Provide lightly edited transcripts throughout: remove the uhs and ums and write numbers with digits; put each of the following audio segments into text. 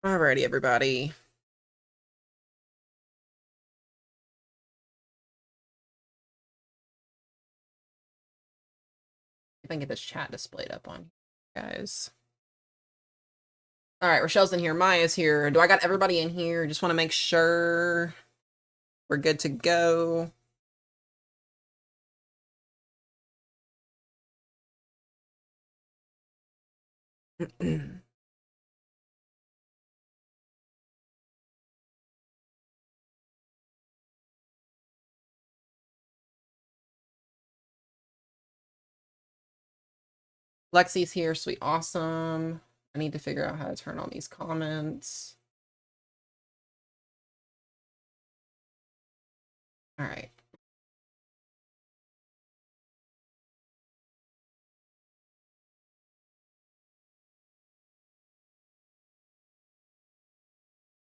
Alrighty, everybody. I can get this chat displayed up on you guys. All right, Rochelle's in here. Maya's here. Do I got everybody in here? Just want to make sure we're good to go. Lexi's here. Sweet. Awesome. I need to figure out how to turn on these comments. All right.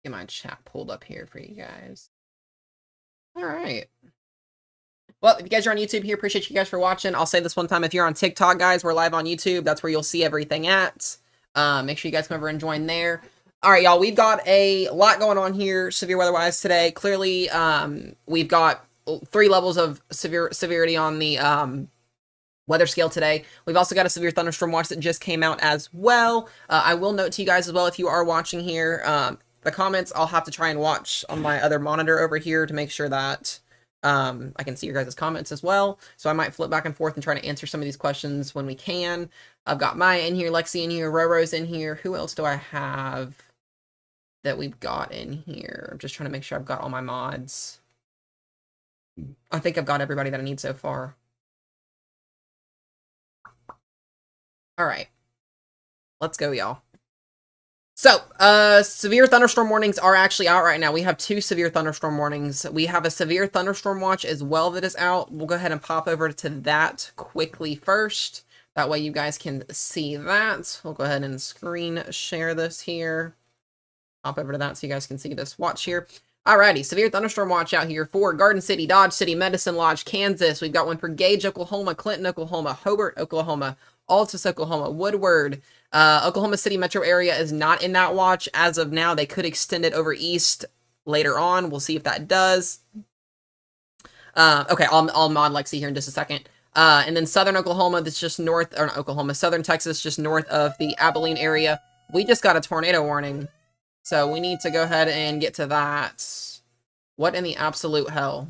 Get my chat pulled up here for you guys. All right. Well, if you guys are on YouTube here, appreciate you guys for watching. I'll say this one time. If you're on TikTok, guys, we're live on YouTube. That's where you'll see everything at. Make sure you guys come over and join there. All right, y'all, we've got a lot going on here, severe weather-wise today. Clearly, we've got 3 levels of severity on the weather scale today. We've also got a severe thunderstorm watch that just came out as well. I will note to you guys as well, if you are watching here, the comments I'll have to try and watch on my other monitor over here to make sure that I can see your guys' comments as well. So I might flip back and forth and try to answer some of these questions when we can. I've got Maya in here, Lexi in here, Roro's in here. Who else do I have that we've got in here? I'm just trying to make sure I've got all my mods. I think I've got everybody that I need so far. All right. Let's go, y'all. So, severe thunderstorm warnings are actually out right now. We have 2 severe thunderstorm warnings. We have a severe thunderstorm watch as well that is out. We'll go ahead and pop over to that quickly first. That way you guys can see that. We'll go ahead and screen share this here. Pop over to that so you guys can see this watch here. Alrighty, severe thunderstorm watch out here for Garden City, Dodge City, Medicine Lodge, Kansas. We've got one for Gage, Oklahoma, Clinton, Oklahoma, Hobart, Oklahoma, Altus, Oklahoma, Woodward. Oklahoma City metro area is not in that watch as of now. They could extend it over east later on. We'll see if that does. Okay, I'll mod Lexi here in just a second. And then southern Oklahoma, that's just north, or not Oklahoma, southern Texas, just north of the Abilene area. We just got a tornado warning. So we need to go ahead and get to that. What in the absolute hell?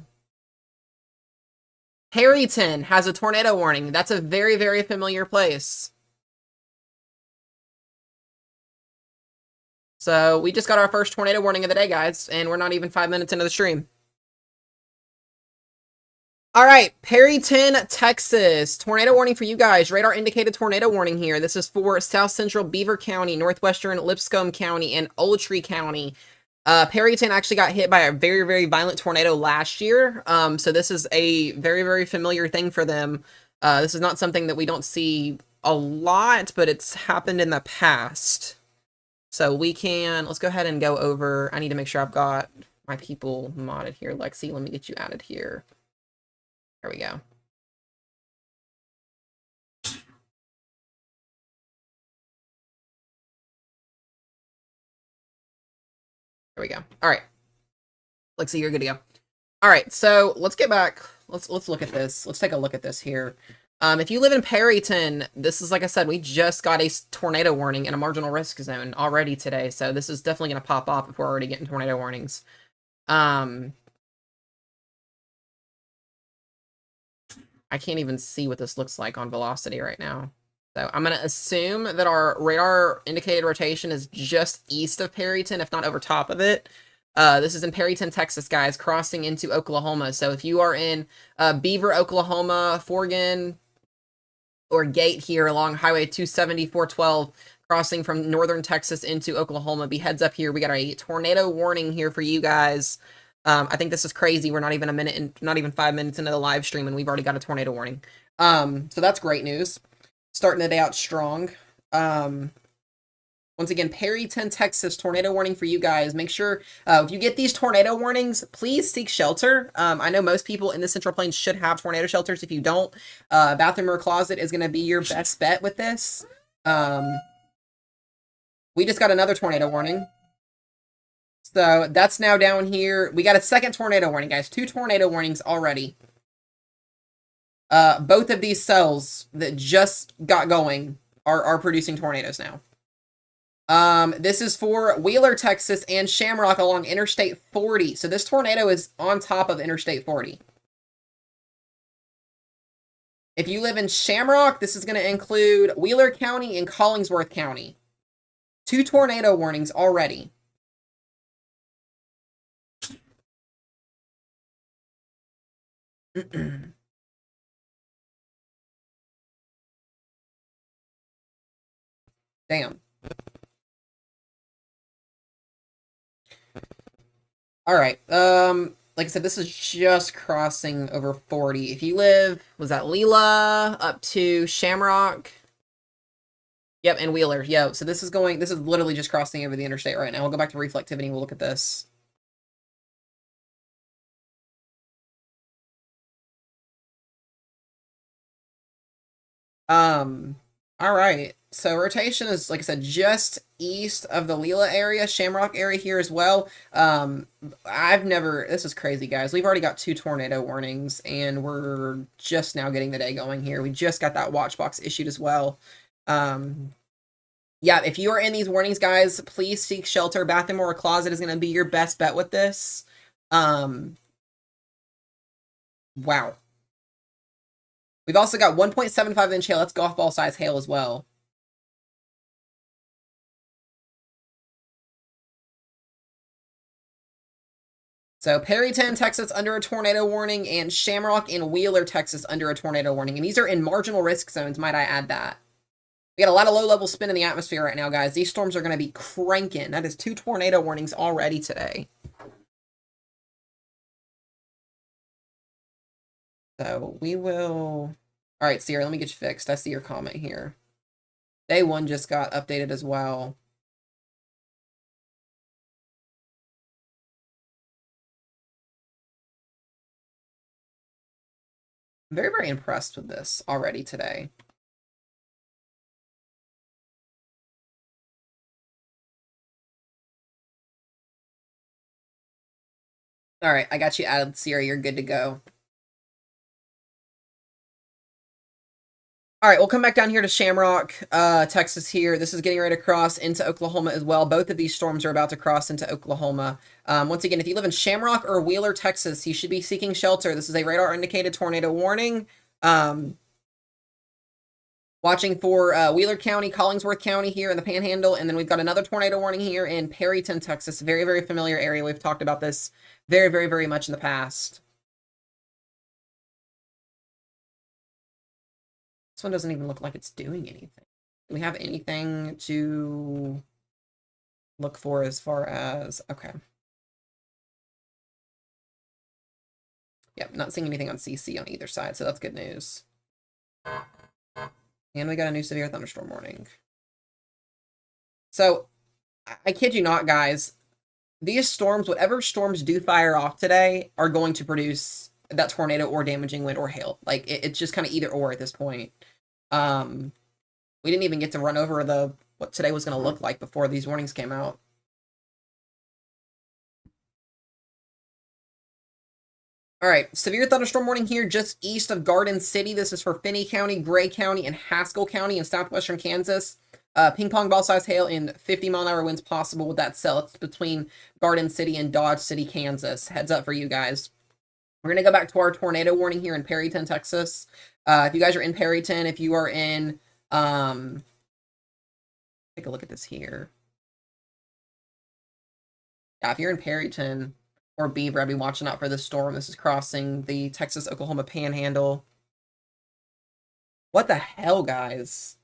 Perryton has a tornado warning. That's a very, very familiar place. So we just got our first tornado warning of the day, guys, and we're not even 5 minutes into the stream. All right, Perryton, Texas. Tornado warning for you guys. Radar indicated tornado warning here. This is for South Central Beaver County, Northwestern Lipscomb County, and Oldtree County. Perryton actually got hit by a very, very violent tornado last year. So this is a very, very familiar thing for them. This is not something that we don't see a lot, but it's happened in the past. So we can, let's go ahead and go over. I need to make sure I've got my people modded here. Lexi, let me get you added here. There we go. There we go. All right. Lexi, you're good to go. All right, so let's get back. Let's look at this. Let's take a look at this here. If you live in Perryton, this is, like I said, we just got a tornado warning in a marginal risk zone already today. So this is definitely going to pop off if we're already getting tornado warnings. I can't even see what this looks like on velocity right now. So I'm going to assume that our radar indicated rotation is just east of Perryton, if not over top of it. This is in Perryton, Texas, guys, crossing into Oklahoma. So if you are in Beaver, Oklahoma, Forgan, or Gate here along Highway 270, 412, crossing from northern Texas into Oklahoma, be heads up here. We got a tornado warning here for you guys. I think this is crazy. We're not even a minute and not even 5 minutes into the live stream, and we've already got a tornado warning. So that's great news. Starting the day out strong. Once again, Perryton, Texas, tornado warning for you guys. Make sure, if you get these tornado warnings, please seek shelter. I know most people in the Central Plains should have tornado shelters. If you don't, bathroom or closet is going to be your best bet with this. We just got another tornado warning. So that's now down here. We got a second tornado warning, guys. 2 tornado warnings already. Both of these cells that just got going are producing tornadoes now. This is for Wheeler, Texas, and Shamrock along Interstate 40. So this tornado is on top of Interstate 40. If you live in Shamrock, this is going to include Wheeler County and Collingsworth County. 2 tornado warnings already. Damn. All right. Like I said, this is just crossing over 40. If you live, was that Leela up to Shamrock? Yep, and Wheeler. Yeah, so this is literally just crossing over the interstate right now. We'll go back to reflectivity and we'll look at this. All right. So rotation is, like I said, just east of the Leela area, Shamrock area here as well. This is crazy, guys. We've already got 2 tornado warnings, and we're just now getting the day going here. We just got that watch box issued as well. Yeah, if you are in these warnings, guys, please seek shelter. Bathroom or a closet is going to be your best bet with this. Wow. We've also got 1.75 inch hail. That's golf ball size hail as well. So Perryton, Texas, under a tornado warning, and Shamrock and Wheeler, Texas, under a tornado warning. And these are in marginal risk zones, might I add that. We got a lot of low-level spin in the atmosphere right now, guys. These storms are going to be cranking. That is 2 tornado warnings already today. So we will... All right, Sierra, let me get you fixed. I see your comment here. Day 1 just got updated as well. I'm very, very impressed with this already today. All right, I got you added, Sierra. You're good to go. All right, we'll come back down here to Shamrock, Texas here. This is getting ready to cross into Oklahoma as well. Both of these storms are about to cross into Oklahoma. Once again, if you live in Shamrock or Wheeler, Texas, you should be seeking shelter. This is a radar-indicated tornado warning. Watching for Wheeler County, Collingsworth County here in the Panhandle, and then we've got another tornado warning here in Perryton, Texas. Very, very familiar area. We've talked about this very, very, very much in the past. This one doesn't even look like it's doing anything. Do we have anything to look for as far as... Okay. Yep, not seeing anything on CC on either side, so that's good news. And we got a new severe thunderstorm warning. So, I kid you not, guys. These storms, whatever storms do fire off today, are going to produce that tornado or damaging wind or hail. Like, it's just kind of either or at this point. We didn't even get to run over what today was going to look like before these warnings came out. All right, severe thunderstorm warning here just east of Garden City. This is for Finney County, Gray County, and Haskell County in southwestern Kansas. Ping pong ball size hail and 50-mile-an-hour winds possible with that cell. It's between Garden City and Dodge City, Kansas. Heads up for you guys. We're going to go back to our tornado warning here in Perryton, Texas. If you guys are in Perryton, if you are in... take a look at this here. Yeah, if you're in Perryton or Beaver, I'd be watching out for this storm. This is crossing the Texas-Oklahoma Panhandle. What the hell, guys?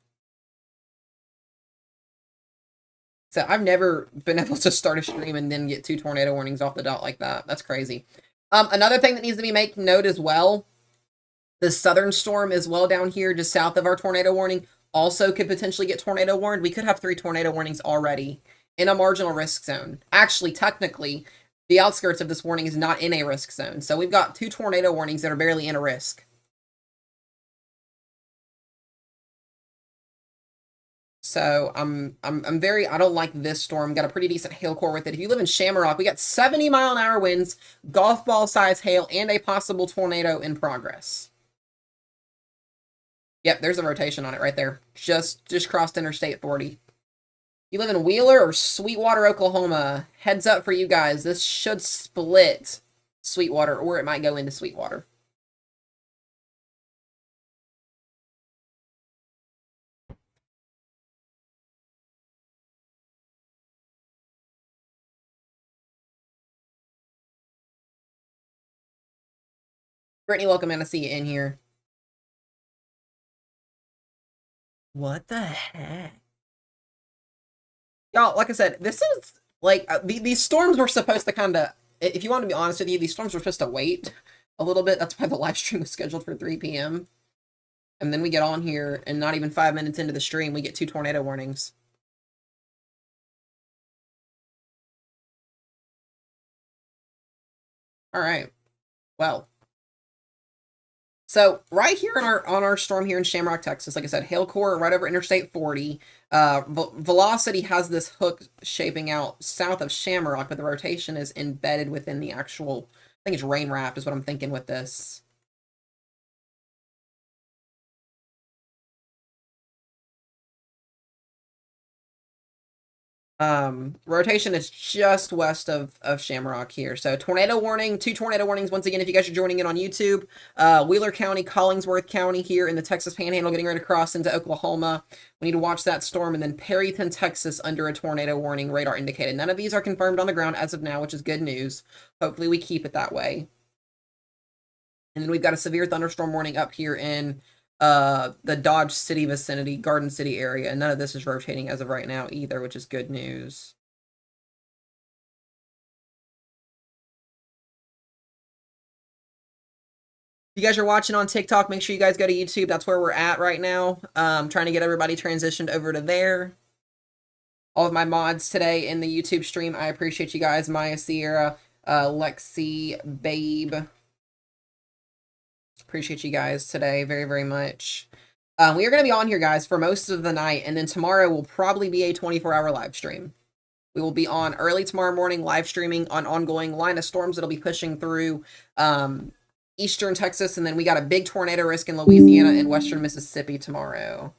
So I've never been able to start a stream and then get 2 tornado warnings off the dot like that. That's crazy. Another thing that needs to be made note as well, the southern storm as well down here just south of our tornado warning also could potentially get tornado warned. We could have 3 tornado warnings already in a marginal risk zone. Actually, technically, the outskirts of this warning is not in a risk zone. So we've got 2 tornado warnings that are barely in a risk. So I'm very, I don't like this storm. Got a pretty decent hail core with it. If you live in Shamrock, we got 70-mile-an-hour winds, golf ball size hail, and a possible tornado in progress. Yep, there's a rotation on it right there. Just crossed Interstate 40. You live in Wheeler or Sweetwater, Oklahoma. Heads up for you guys. This should split Sweetwater, or it might go into Sweetwater. Brittany, welcome, man. I see you in here. What the heck? Y'all, like I said, this is, like, these storms were supposed to kind of, if you want to be honest with you, these storms were supposed to wait a little bit. That's why the live stream was scheduled for 3 p.m. And then we get on here, and not even 5 minutes into the stream, we get 2 tornado warnings. All right. Well. So right here on our storm here in Shamrock, Texas, like I said, hail core right over Interstate 40. Velocity has this hook shaping out south of Shamrock, but the rotation is embedded within the actual, I think it's rain wrap is what I'm thinking with this. Rotation is just west of Shamrock here. So tornado warning, 2 tornado warnings. Once again, if you guys are joining in on YouTube, Wheeler County, Collingsworth County here in the Texas Panhandle, getting ready to cross into Oklahoma. We need to watch that storm. And then Perryton, Texas, under a tornado warning, radar indicated. None of these are confirmed on the ground as of now, which is good news. Hopefully we keep it that way. And then we've got a severe thunderstorm warning up here in the Dodge City vicinity, Garden City area. And none of this is rotating as of right now either, which is good news. If you guys are watching on TikTok, make sure you guys go to YouTube. That's where we're at right now. Trying to get everybody transitioned over to there. All of my mods today in the YouTube stream, I appreciate you guys. Maya, Sierra, Lexi, Babe. Appreciate you guys today very, very much. We are going to be on here, guys, for most of the night, and then tomorrow will probably be a 24-hour live stream. We will be on early tomorrow morning, live streaming on ongoing line of storms that'll be pushing through eastern Texas, and then we got a big tornado risk in Louisiana and western Mississippi tomorrow.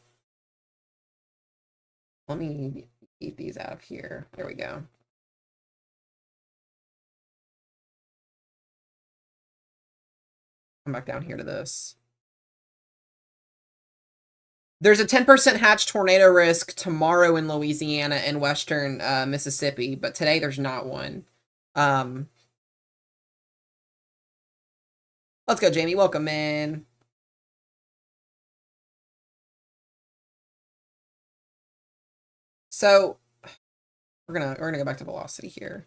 Let me keep these out of here. There we go. Come back down here to this. There's a 10% hatch tornado risk tomorrow in Louisiana and western Mississippi, but today there's not one. Let's go, Jamie. Welcome in. So we're gonna go back to velocity here.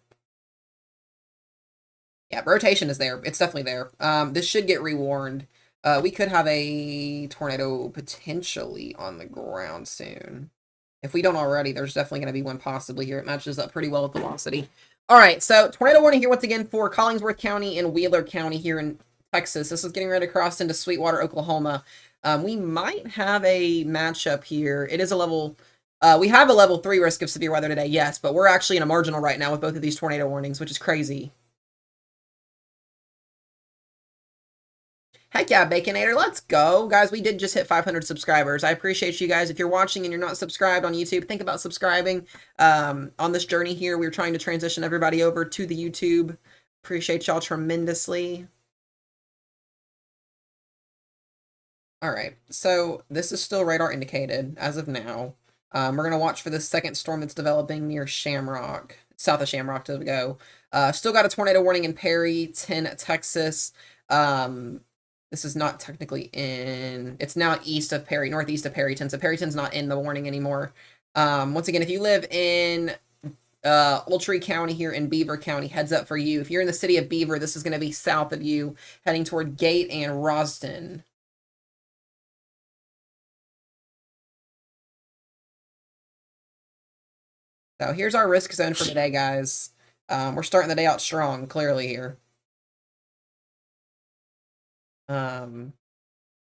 Yeah, rotation is there. It's definitely there. This should get rewarned. We could have a tornado potentially on the ground soon. If we don't already, there's definitely going to be one possibly here. It matches up pretty well with velocity. All right, so tornado warning here once again for Collingsworth County and Wheeler County here in Texas. This is getting ready to cross into Sweetwater, Oklahoma. We might have a matchup here. It is a level... we have a level 3 risk of severe weather today, yes, but we're actually in a marginal right now with both of these tornado warnings, which is crazy. Heck yeah, Baconator, let's go. Guys, we did just hit 500 subscribers. I appreciate you guys. If you're watching and you're not subscribed on YouTube, think about subscribing. On this journey here, we're trying to transition everybody over to the YouTube. Appreciate y'all tremendously. All right, so this is still radar indicated as of now. We're going to watch for this second storm that's developing near Shamrock, south of Shamrock to go. Still got a tornado warning in Perryton, Texas. This is not technically in... It's now east of Perry, northeast of Perryton, so Perryton's not in the warning anymore. Once again, if you live in Moultrie County here in Beaver County, heads up for you. If you're in the city of Beaver, this is going to be south of you, heading toward Gate and Rosden. So here's our risk zone for today, guys. We're starting the day out strong, clearly here. So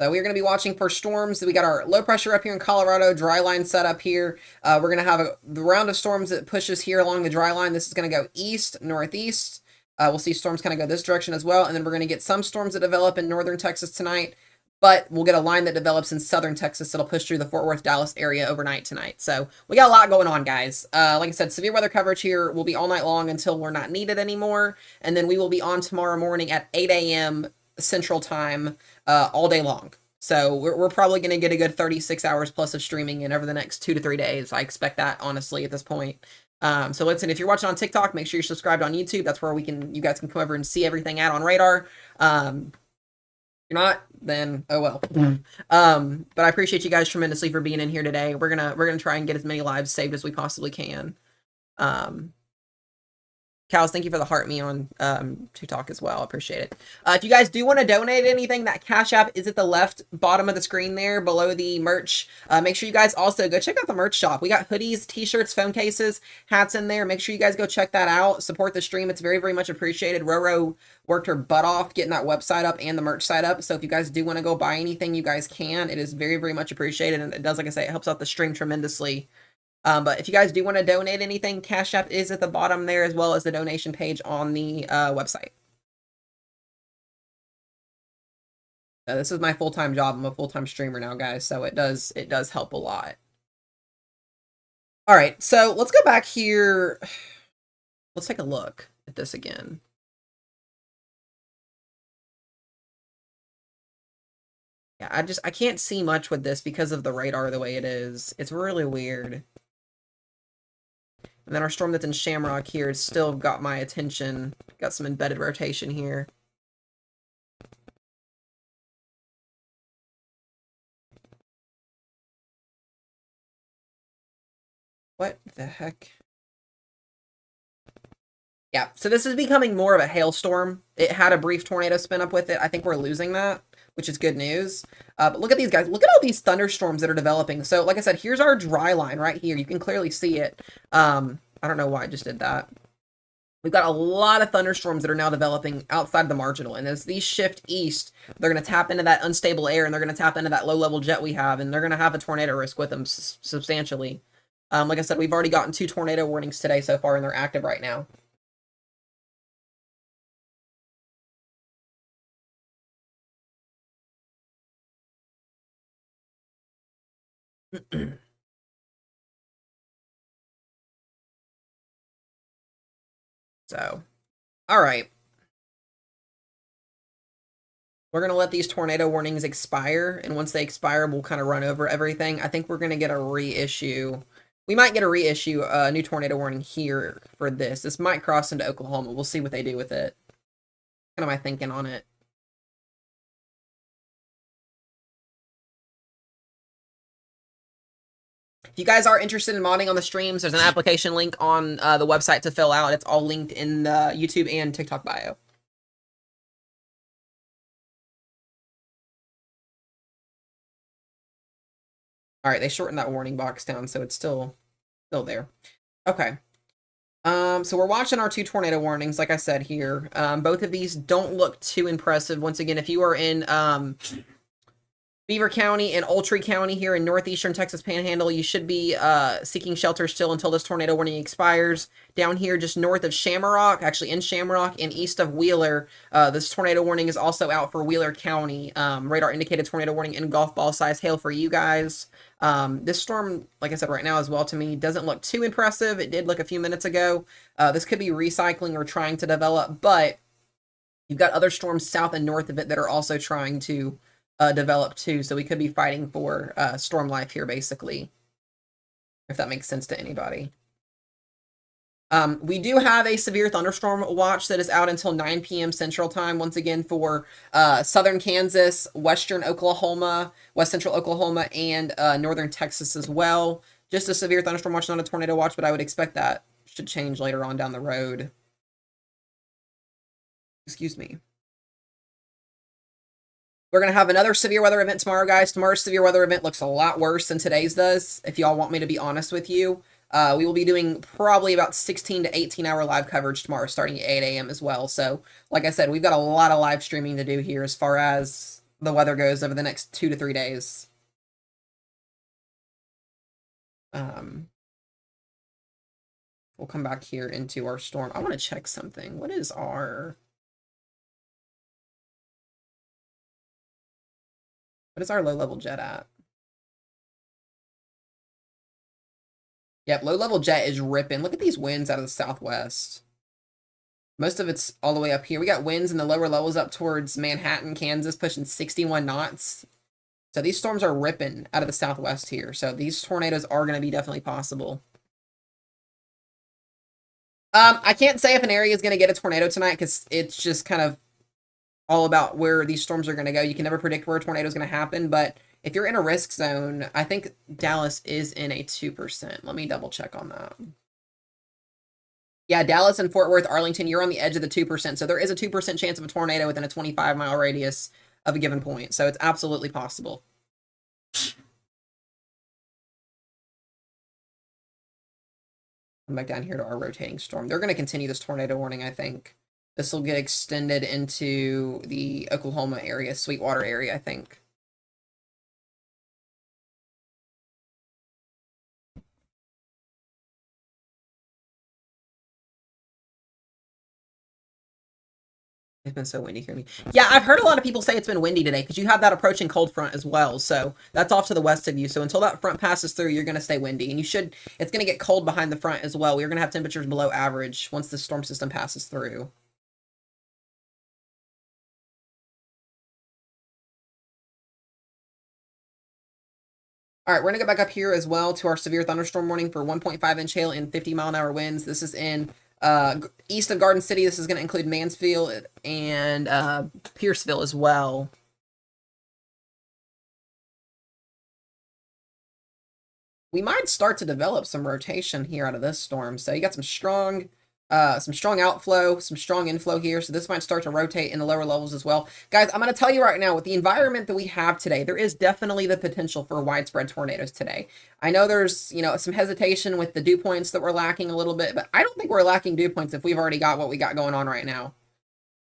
So we're going to be watching for storms. We got our low pressure up here in Colorado, dry line set up here. We're going to have the round of storms that pushes here along the dry line. This is going to go east, northeast. We'll see storms kind of go this direction as well. And then we're going to get some storms that develop in northern Texas tonight. But we'll get a line that develops in southern Texas that'll push through the Fort Worth, Dallas area overnight tonight. So we got a lot going on, guys. Like I said, severe weather coverage here will be all night long until we're not needed anymore. And then we will be on tomorrow morning at 8 a.m. Central Time all day long. So we're probably going to get a good 36 hours plus of streaming in over the next 2 to 3 days. I expect that, honestly, at this point. So listen, if you're watching on TikTok, make sure you're subscribed on YouTube. That's where you guys can come over and see everything out on Radar. If you're not, then oh well. But I appreciate you guys tremendously for being in here today. We're gonna try and get as many lives saved as we possibly can. Cows, thank you for the heart me on TikTok as well. I appreciate it. If you guys do want to donate anything, that Cash App is at the left bottom of the screen there below the merch. Make sure you guys also go check out the merch shop. We got hoodies, t-shirts, phone cases, hats in there. Make sure you guys go check that out. Support the stream. It's very, very much appreciated. Roro worked her butt off getting that website up and the merch site up. So if you guys do want to go buy anything, you guys can. It is very, very much appreciated. And it does, like I say, it helps out the stream tremendously. But if you guys do want to donate anything, Cash App is at the bottom there, as well as the donation page on the website. This is my full-time job. I'm a full-time streamer now, guys, so it does help a lot. All right, so let's go back here. Let's take a look at this again. Yeah, I can't see much with this because of the radar the way it is. It's really weird. And then our storm that's in Shamrock here has still got my attention. Got some embedded rotation here. What the heck? Yeah, so this is becoming more of a hailstorm. It had a brief tornado spin up with it. I think we're losing that, which is good news. But look at these guys. Look at all these thunderstorms that are developing. So like I said, here's our dry line right here. You can clearly see it. I don't know why I just did that. We've got a lot of thunderstorms that are now developing outside the marginal. And as these shift east, they're going to tap into that unstable air, and they're going to tap into that low-level jet we have, and they're going to have a tornado risk with them substantially. Like I said, we've already gotten 2 tornado warnings today so far, and they're active right now. So, all right. We're going to let these tornado warnings expire, and once they expire, we'll kind of run over everything. I think we're going to get a reissue. We might get a reissue, a new tornado warning here for this. This might cross into Oklahoma. We'll see what they do with it. Kind of my thinking on it. If you guys are interested in modding on the streams, there's an application link on the website to fill out. It's all linked in the YouTube and TikTok bio. All right, they shortened that warning box down, so it's still there. Okay. So we're watching our 2 tornado warnings, like I said here. Both of these don't look too impressive. Once again, if you are in Beaver County and Ultree County here in northeastern Texas Panhandle, you should be seeking shelter still until this tornado warning expires. Down here, just north of Shamrock, actually in Shamrock and east of Wheeler, this tornado warning is also out for Wheeler County. Radar indicated tornado warning in golf ball size hail for you guys. This storm, like I said, right now as well, to me, doesn't look too impressive. It did look a few minutes ago. This could be recycling or trying to develop, but you've got other storms south and north of it that are also trying to develop too, so we could be fighting for storm life here, basically, if that makes sense to anybody. We do have a severe thunderstorm watch that is out until 9 p.m. Central Time, once again, for southern Kansas, western Oklahoma, west central Oklahoma, and northern Texas as well. Just a severe thunderstorm watch, not a tornado watch, but I would expect that should change later on down the road. Excuse me. We're going to have another severe weather event tomorrow, guys. Tomorrow's severe weather event looks a lot worse than today's does, if y'all want me to be honest with you. We will be doing probably about 16 to 18 hour live coverage tomorrow, starting at 8 a.m. as well. So, like I said, we've got a lot of live streaming to do here as far as the weather goes over the next 2 to 3 days. We'll come back here into our storm. I want to check something. What is our low-level jet at? Yep, low-level jet is ripping. Look at these winds out of the southwest. Most of it's all the way up here. We got winds in the lower levels up towards Manhattan, Kansas, pushing 61 knots. So these storms are ripping out of the southwest here. So these tornadoes are going to be definitely possible. I can't say if an area is going to get a tornado tonight because it's just kind of all about where these storms are going to go. You can never predict where a tornado is going to happen, but if you're in a risk zone, I think Dallas is in a 2%. Let me double check on that. Yeah, Dallas and Fort Worth, Arlington, you're on the edge of the 2%. So there is a 2% chance of a tornado within a 25-mile radius of a given point. So it's absolutely possible. Come back down here to our rotating storm. They're going to continue this tornado warning, I think. This will get extended into the Oklahoma area, Sweetwater area, I think. It's been so windy here. Yeah, I've heard a lot of people say it's been windy today because you have that approaching cold front as well. So that's off to the west of you. So until that front passes through, you're going to stay windy. And it's going to get cold behind the front as well. We're going to have temperatures below average once the storm system passes through. All right, we're going to go back up here as well to our severe thunderstorm warning for 1.5-inch hail and 50-mile-an-hour winds. This is in east of Garden City. This is going to include Mansfield and Pierceville as well. We might start to develop some rotation here out of this storm. So you got some strong outflow, some strong inflow here. So this might start to rotate in the lower levels as well. Guys, I'm going to tell you right now, with the environment that we have today, there is definitely the potential for widespread tornadoes today. I know there's, some hesitation with the dew points that we're lacking a little bit, but I don't think we're lacking dew points if we've already got what we got going on right now.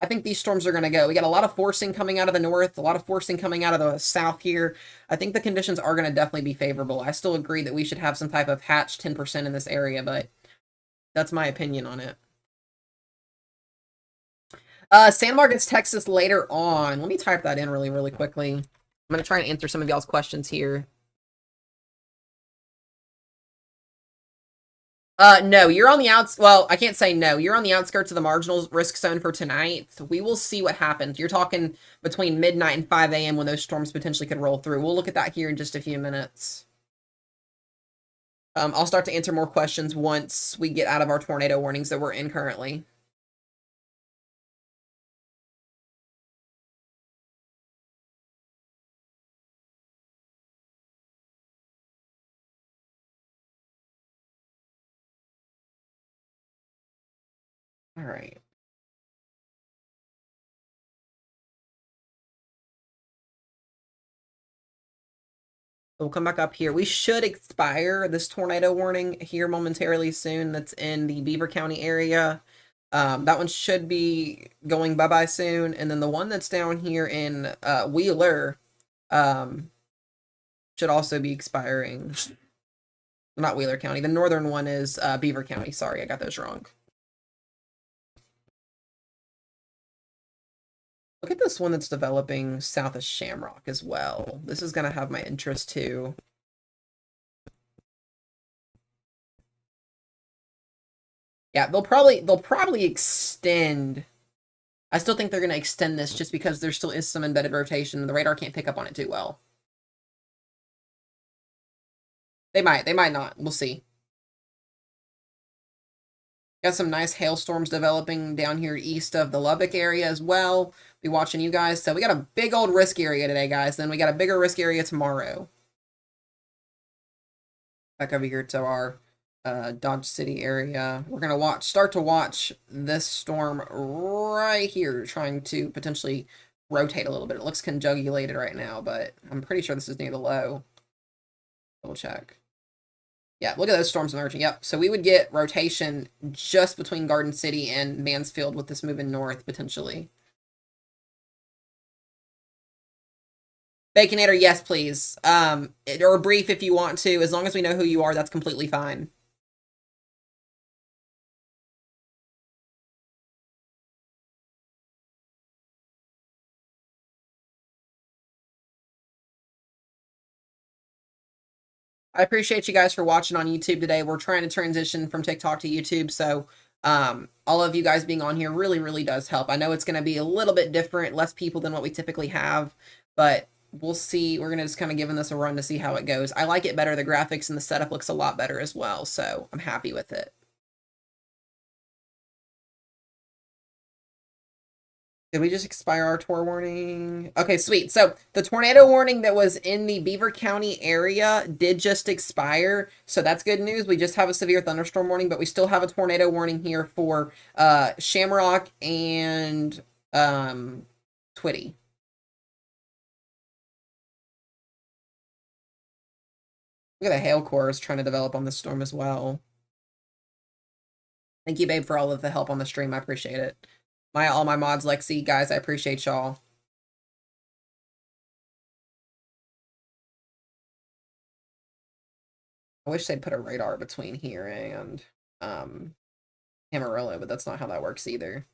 I think these storms are going to go. We got a lot of forcing coming out of the north, a lot of forcing coming out of the south here. I think the conditions are going to definitely be favorable. I still agree that we should have some type of hatch 10% in this area, but that's my opinion on it. San Marcos, Texas later on. Let me type that in really, really quickly. I'm going to try and answer some of y'all's questions here. No, you're on the outs. Well, I can't say no. You're on the outskirts of the marginal risk zone for tonight. We will see what happens. You're talking between midnight and 5 a.m. when those storms potentially could roll through. We'll look at that here in just a few minutes. I'll start to answer more questions once we get out of our tornado warnings that we're in currently. All right. We'll come back up here. We should expire this tornado warning here momentarily soon. That's in the Beaver County area. That one should be going bye-bye soon. And then the one that's down here in Wheeler should also be expiring. Not Wheeler County. The northern one is Beaver County. Sorry, I got those wrong. Look at this one that's developing south of Shamrock as well. This is going to have my interest too. Yeah, they'll probably extend. I still think they're going to extend this just because there still is some embedded rotation and the radar can't pick up on it too well. They might not. We'll see. Got some nice hailstorms developing down here east of the Lubbock area as well. Be watching you guys. So we got a big old risk area today, guys. Then we got a bigger risk area tomorrow. Back over here to our Dodge City area. We're gonna start to watch this storm right here, trying to potentially rotate a little bit. It looks conjugulated right now, but I'm pretty sure this is near the low. Double check. Yeah, look at those storms emerging. Yep. So we would get rotation just between Garden City and Mansfield with this moving north, potentially. Baconator, yes, please. Or brief if you want to. As long as we know who you are, that's completely fine. I appreciate you guys for watching on YouTube today. We're trying to transition from TikTok to YouTube, so all of you guys being on here really, really does help. I know it's going to be a little bit different, less people than what we typically have, but we'll see. We're going to just kind of giving this a run to see how it goes. I like it better. The graphics and the setup looks a lot better as well, so I'm happy with it. Did we just expire our tour warning? Okay, sweet. So the tornado warning that was in the Beaver County area did just expire. So that's good news. We just have a severe thunderstorm warning, but we still have a tornado warning here for Shamrock and Twitty. Look at the hail cores trying to develop on this storm as well. Thank you, babe, for all of the help on the stream. I appreciate it. All my mods, Lexi, guys, I appreciate y'all. I wish they'd put a radar between here and Amarillo, but that's not how that works either.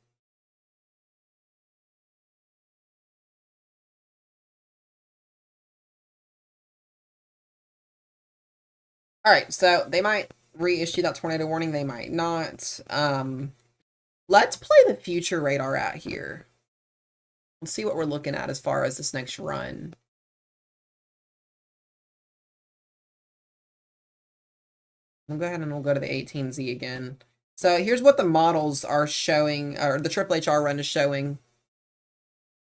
All right, so they might reissue that tornado warning. They might not. Let's play the future radar out here. Let's see what we're looking at as far as this next run. We'll go ahead and we'll go to the 18Z again. So here's what the models are showing, or the Triple HR run is showing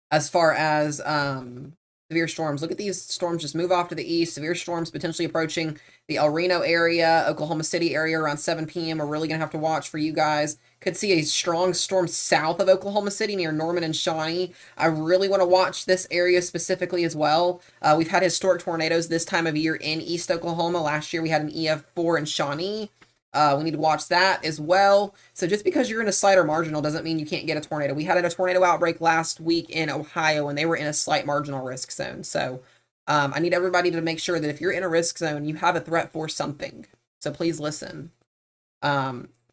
as far as severe storms. Look at these storms just move off to the east. Severe storms potentially approaching the El Reno area, Oklahoma City area around 7 p.m. We're really going to have to watch for you guys. Could see a strong storm south of Oklahoma City near Norman and Shawnee. I really want to watch this area specifically as well. We've had historic tornadoes this time of year in East Oklahoma. Last year we had an EF4 in Shawnee. We need to watch that as well. So just because you're in a slight or marginal doesn't mean you can't get a tornado. We had a tornado outbreak last week in Ohio, and they were in a slight marginal risk zone. So I need everybody to make sure that if you're in a risk zone, you have a threat for something. So please listen.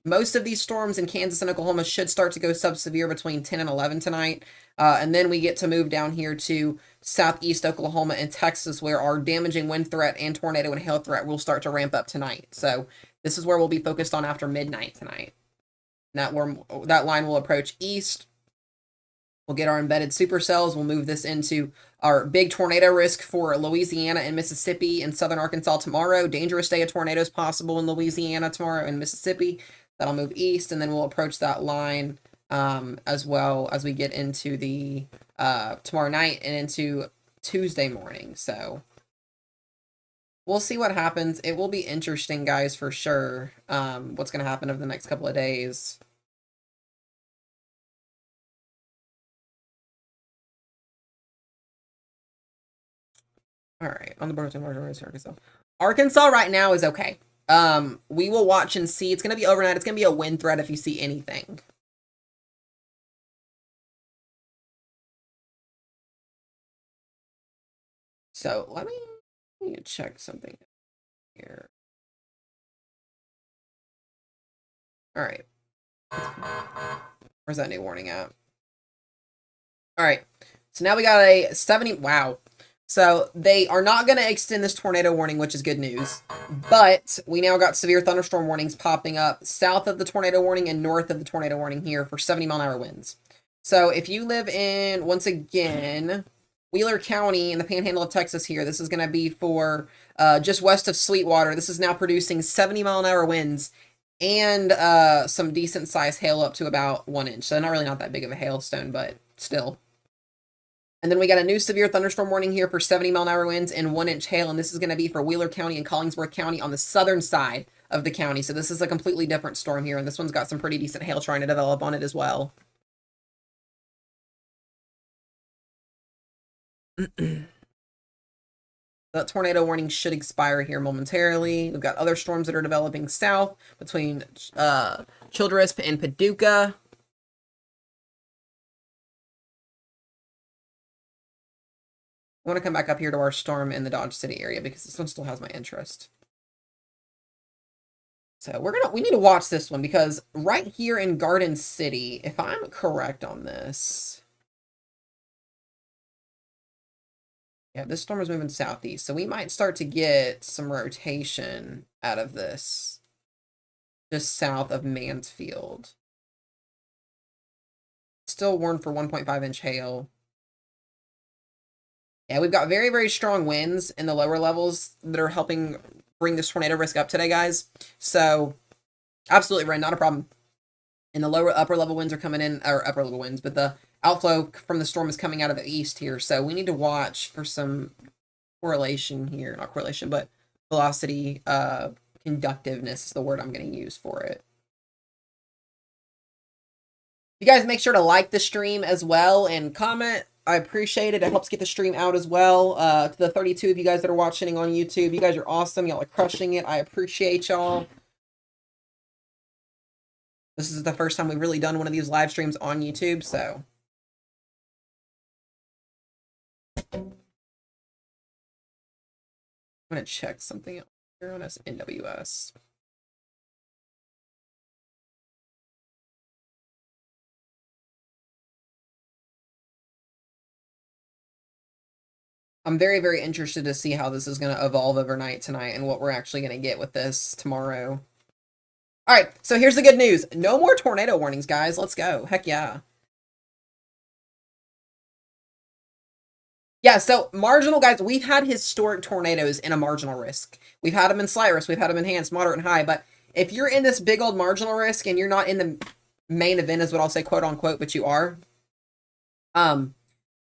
Most of these storms in Kansas and Oklahoma should start to go sub-severe between 10 and 11 tonight. And then we get to move down here to southeast Oklahoma and Texas, where our damaging wind threat and tornado and hail threat will start to ramp up tonight. So this is where we'll be focused on after midnight tonight. That line will approach east. We'll get our embedded supercells. We'll move this into our big tornado risk for Louisiana and Mississippi and southern Arkansas tomorrow. Dangerous day of tornadoes possible in Louisiana tomorrow and Mississippi. That'll move east, and then we'll approach that line as well as we get into the tomorrow night and into Tuesday morning. So we'll see what happens. It will be interesting, guys, for sure. What's going to happen over the next couple of days. All right, on the board of Arkansas. Arkansas right now is okay. We will watch and see. It's going to be overnight. It's going to be a wind threat if you see anything. So let me check something here. All right. Where's that new warning at? All right. So now we got a 70. Wow. So they are not going to extend this tornado warning, which is good news. But we now got severe thunderstorm warnings popping up south of the tornado warning and north of the tornado warning here for 70-mile-an-hour winds. So if you live in, once again, Wheeler County in the panhandle of Texas here, this is going to be for just west of Sweetwater. This is now producing 70-mile-an-hour winds and some decent sized hail up to about 1 inch. So not that big of a hailstone, but still. And then we got a new severe thunderstorm warning here for 70-mile-an-hour winds and 1 inch hail. And this is going to be for Wheeler County and Collingsworth County on the southern side of the county. So this is a completely different storm here. And this one's got some pretty decent hail trying to develop on it as well. The tornado warning should expire here momentarily. We've got other storms that are developing south between Childress and Paducah. I want to come back up here to our storm in the Dodge City area because this one still has my interest. So we need to watch this one because right here in Garden City, if I'm correct on this, yeah, this storm is moving southeast, so we might start to get some rotation out of this, just south of Mansfield. Still warned for 1.5-inch hail. Yeah, we've got very, very strong winds in the lower levels that are helping bring this tornado risk up today, guys. So, absolutely, Ren, not a problem. And the upper level winds are coming in, or upper level winds, but the outflow from the storm is coming out of the east here. So, we need to watch for some correlation here. Not correlation, but velocity, conductiveness is the word I'm going to use for it. You guys make sure to like the stream as well and comment. I appreciate it. It helps get the stream out as well. To the 32 of you guys that are watching on YouTube, you guys are awesome. Y'all are crushing it. I appreciate y'all. This is the first time we've really done one of these live streams on YouTube, so. I'm going to check something else here on NWS. I'm very, very interested to see how this is going to evolve overnight tonight and what we're actually going to get with this tomorrow. All right, so here's the good news. No more tornado warnings, guys. Let's go. Heck yeah. Yeah, so marginal, guys, we've had historic tornadoes in a marginal risk. We've had them in slight risk. We've had them enhanced, moderate, and high. But if you're in this big old marginal risk and you're not in the main event is what I'll say, quote unquote, but you are,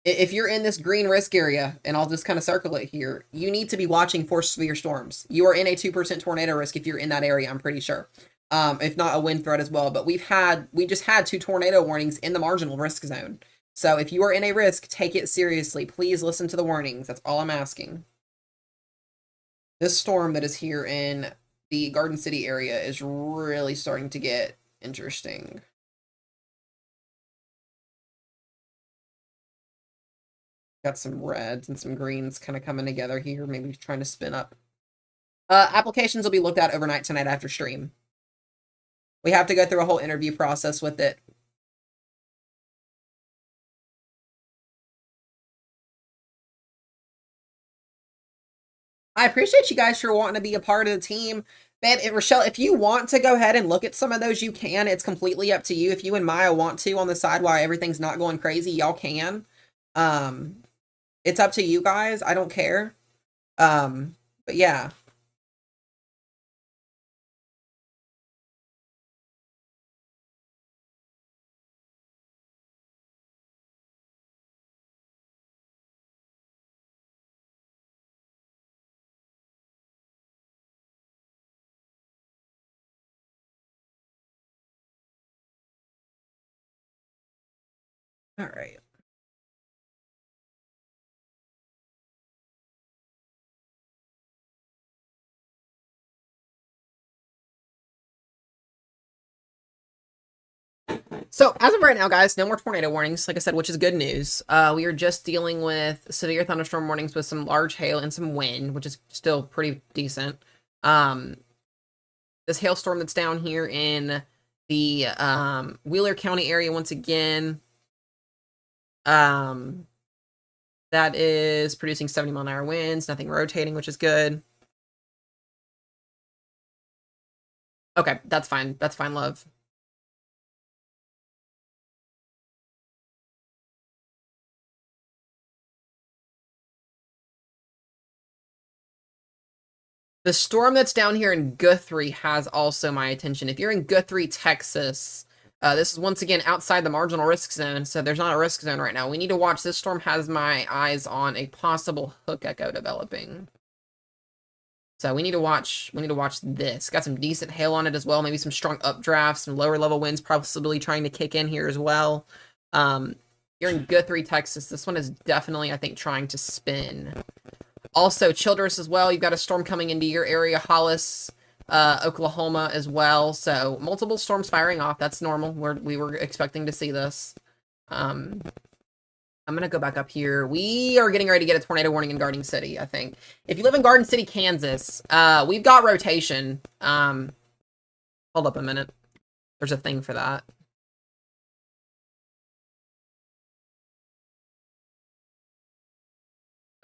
if you're in this green risk area, and I'll just kind of circle it here, you need to be watching for severe storms. You are in a 2% tornado risk if you're in that area, I'm pretty sure. If not a wind threat as well. But we just had 2 tornado warnings in the marginal risk zone. So if you are in a risk, take it seriously. Please listen to the warnings. That's all I'm asking. This storm that is here in the Garden City area is really starting to get interesting. Got some reds and some greens kind of coming together here, maybe trying to spin up. Applications will be looked at overnight tonight after stream. We have to go through a whole interview process with it. I appreciate you guys for wanting to be a part of the team. Man, Rochelle, if you want to go ahead and look at some of those, you can. It's completely up to you. If you and Maya want to on the side while everything's not going crazy, y'all can. It's up to you guys. I don't care. But yeah. All right. So, as of right now, guys, no more tornado warnings, like I said, which is good news. We are just dealing with severe thunderstorm warnings with some large hail and some wind, which is still pretty decent. This hailstorm that's down here in the Wheeler County area, once again, that is producing 70-mile-an-hour winds, nothing rotating, which is good. Okay, that's fine. That's fine, love. The storm that's down here in Guthrie has also my attention. If you're in Guthrie, Texas, this is once again outside the marginal risk zone, so there's not a risk zone right now. We need to watch. This storm has my eyes on a possible hook echo developing. So we need to watch. We need to watch this. Got some decent hail on it as well. Maybe some strong updrafts, some lower level winds possibly trying to kick in here as well. You're in Guthrie, Texas. This one is definitely, I think, trying to spin. Also, Childress as well. You've got a storm coming into your area, Hollis, Oklahoma as well. So multiple storms firing off. That's normal. We were expecting to see this. I'm gonna go back up here. We are getting ready to get a tornado warning in Garden City, I think. If you live in Garden City, Kansas, we've got rotation. Hold up a minute. There's a thing for that.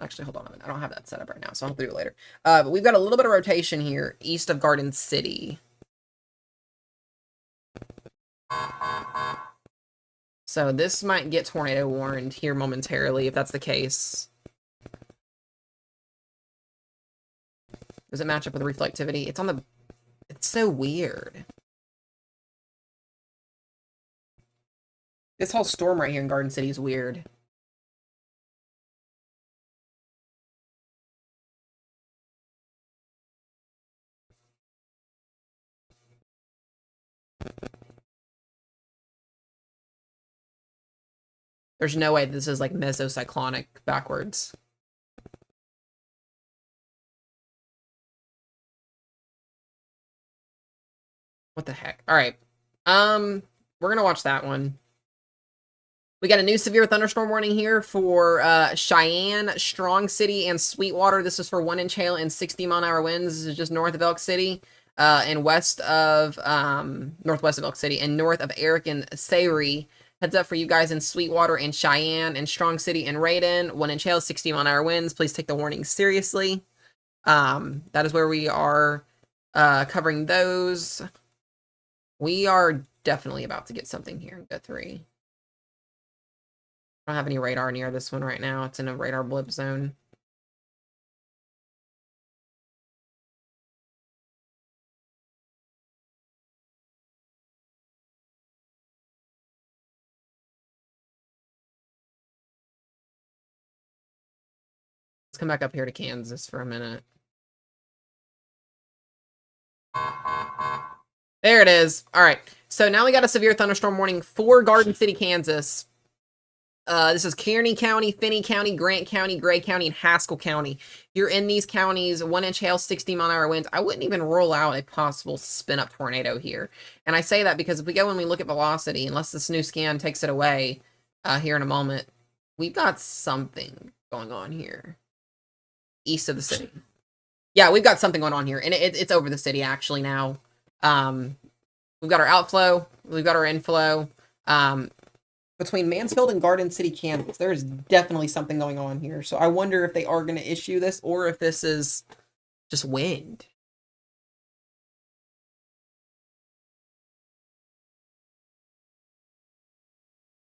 Actually, hold on a minute. I don't have that set up right now, so I'll do it later. But we've got a little bit of rotation here east of Garden City. So this might get tornado warned here momentarily, if that's the case. Does it match up with reflectivity? It's on the... It's so weird. This whole storm right here in Garden City is weird. There's no way this is like mesocyclonic backwards. What the heck? All right. We're gonna watch that one. We got a new severe thunderstorm warning here for Cheyenne, Strong City, and Sweetwater. This is for 1-inch hail and 60-mile-an-hour winds. This is just north of Elk City, and west of northwest of Elk City, and north of Eric and Sayre. Heads up for you guys in Sweetwater and Cheyenne and Strong City and Raiden. 1-inch hail, 60-mile-an-hour winds. Please take the warning seriously. That is where we are covering those. We are definitely about to get something here in Guthrie. I don't have any radar near this one right now. It's in a radar blip zone. Let's come back up here to Kansas for a minute. There it is. All right. So now we got a severe thunderstorm warning for Garden City, Kansas. This is Kearney County, Finney County, Grant County, Gray County, and Haskell County. If you're in these counties, 1-inch hail, 60-mile-an-hour winds. I wouldn't even rule out a possible spin-up tornado here. And I say that because if we go and we look at velocity, unless this new scan takes it away here in a moment, we've got something going on here. East of the city. Yeah, we've got something going on here. And it's over the city, actually, now. We've got our outflow. We've got our inflow. Between Mansfield and Garden City, Kansas, there is definitely something going on here. So I wonder if they are going to issue this or if this is just wind.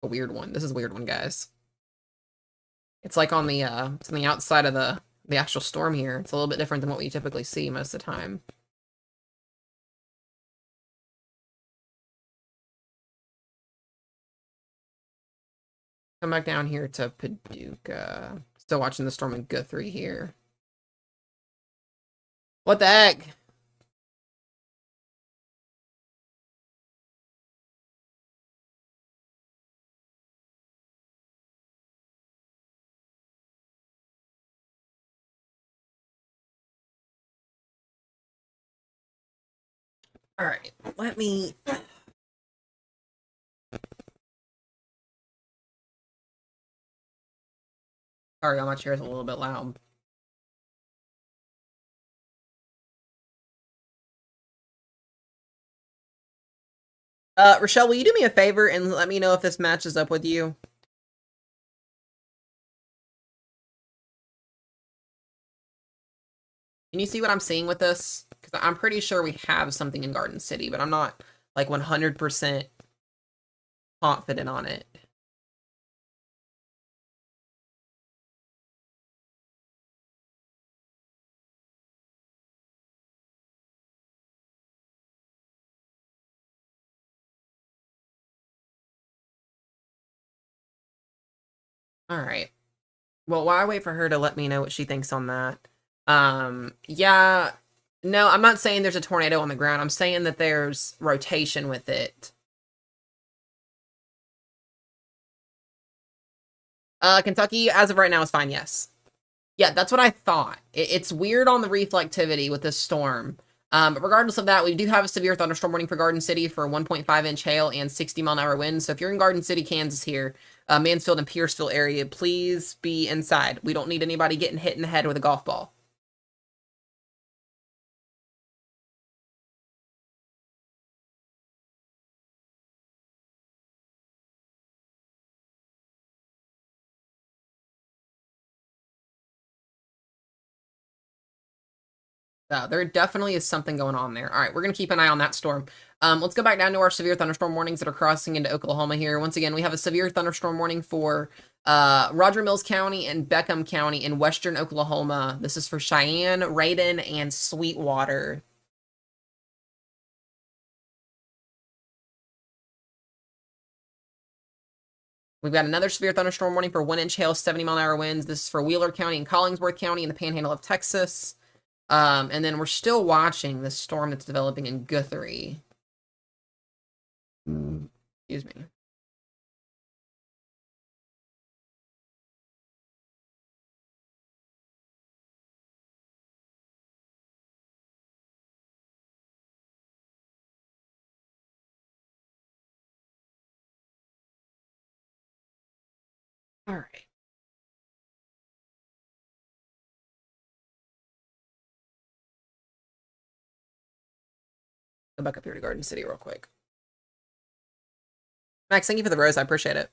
A weird one. This is a weird one, guys. It's like on the it's on the outside of the actual storm here. It's a little bit different than what we typically see most of the time. Come back down here to Paducah. Still watching the storm in Guthrie here. What the heck? All right, let me... Sorry, my chair is a little bit loud. Rochelle, will you do me a favor and let me know if this matches up with you? Can you see what I'm seeing with this? Because I'm pretty sure we have something in Garden City, but I'm not, like, 100% confident on it. Alright. Well, while I wait for her to let me know what she thinks on that. Yeah. No, I'm not saying there's a tornado on the ground. I'm saying that there's rotation with it. Kentucky, as of right now, is fine, yes. Yeah, that's what I thought. It's weird on the reflectivity with this storm. But regardless of that, we do have a severe thunderstorm warning for Garden City for 1.5-inch hail and 60-mile-an-hour winds. So if you're in Garden City, Kansas here, Mansfield and Pierceville area, please be inside. We don't need anybody getting hit in the head with a golf ball. There definitely is something going on there. All right, we're going to keep an eye on that storm. Let's go back down to our severe thunderstorm warnings that are crossing into Oklahoma here. Once again, we have a severe thunderstorm warning for Roger Mills County and Beckham County in western Oklahoma. This is for Cheyenne, Raiden, and Sweetwater. We've got another severe thunderstorm warning for 1-inch hail, 70-mile-an-hour winds. This is for Wheeler County and Collingsworth County in the panhandle of Texas. And then we're still watching this storm that's developing in Guthrie. Excuse me. All right. Go back up here to Garden City real quick. Max, thank you for the rose. I appreciate it.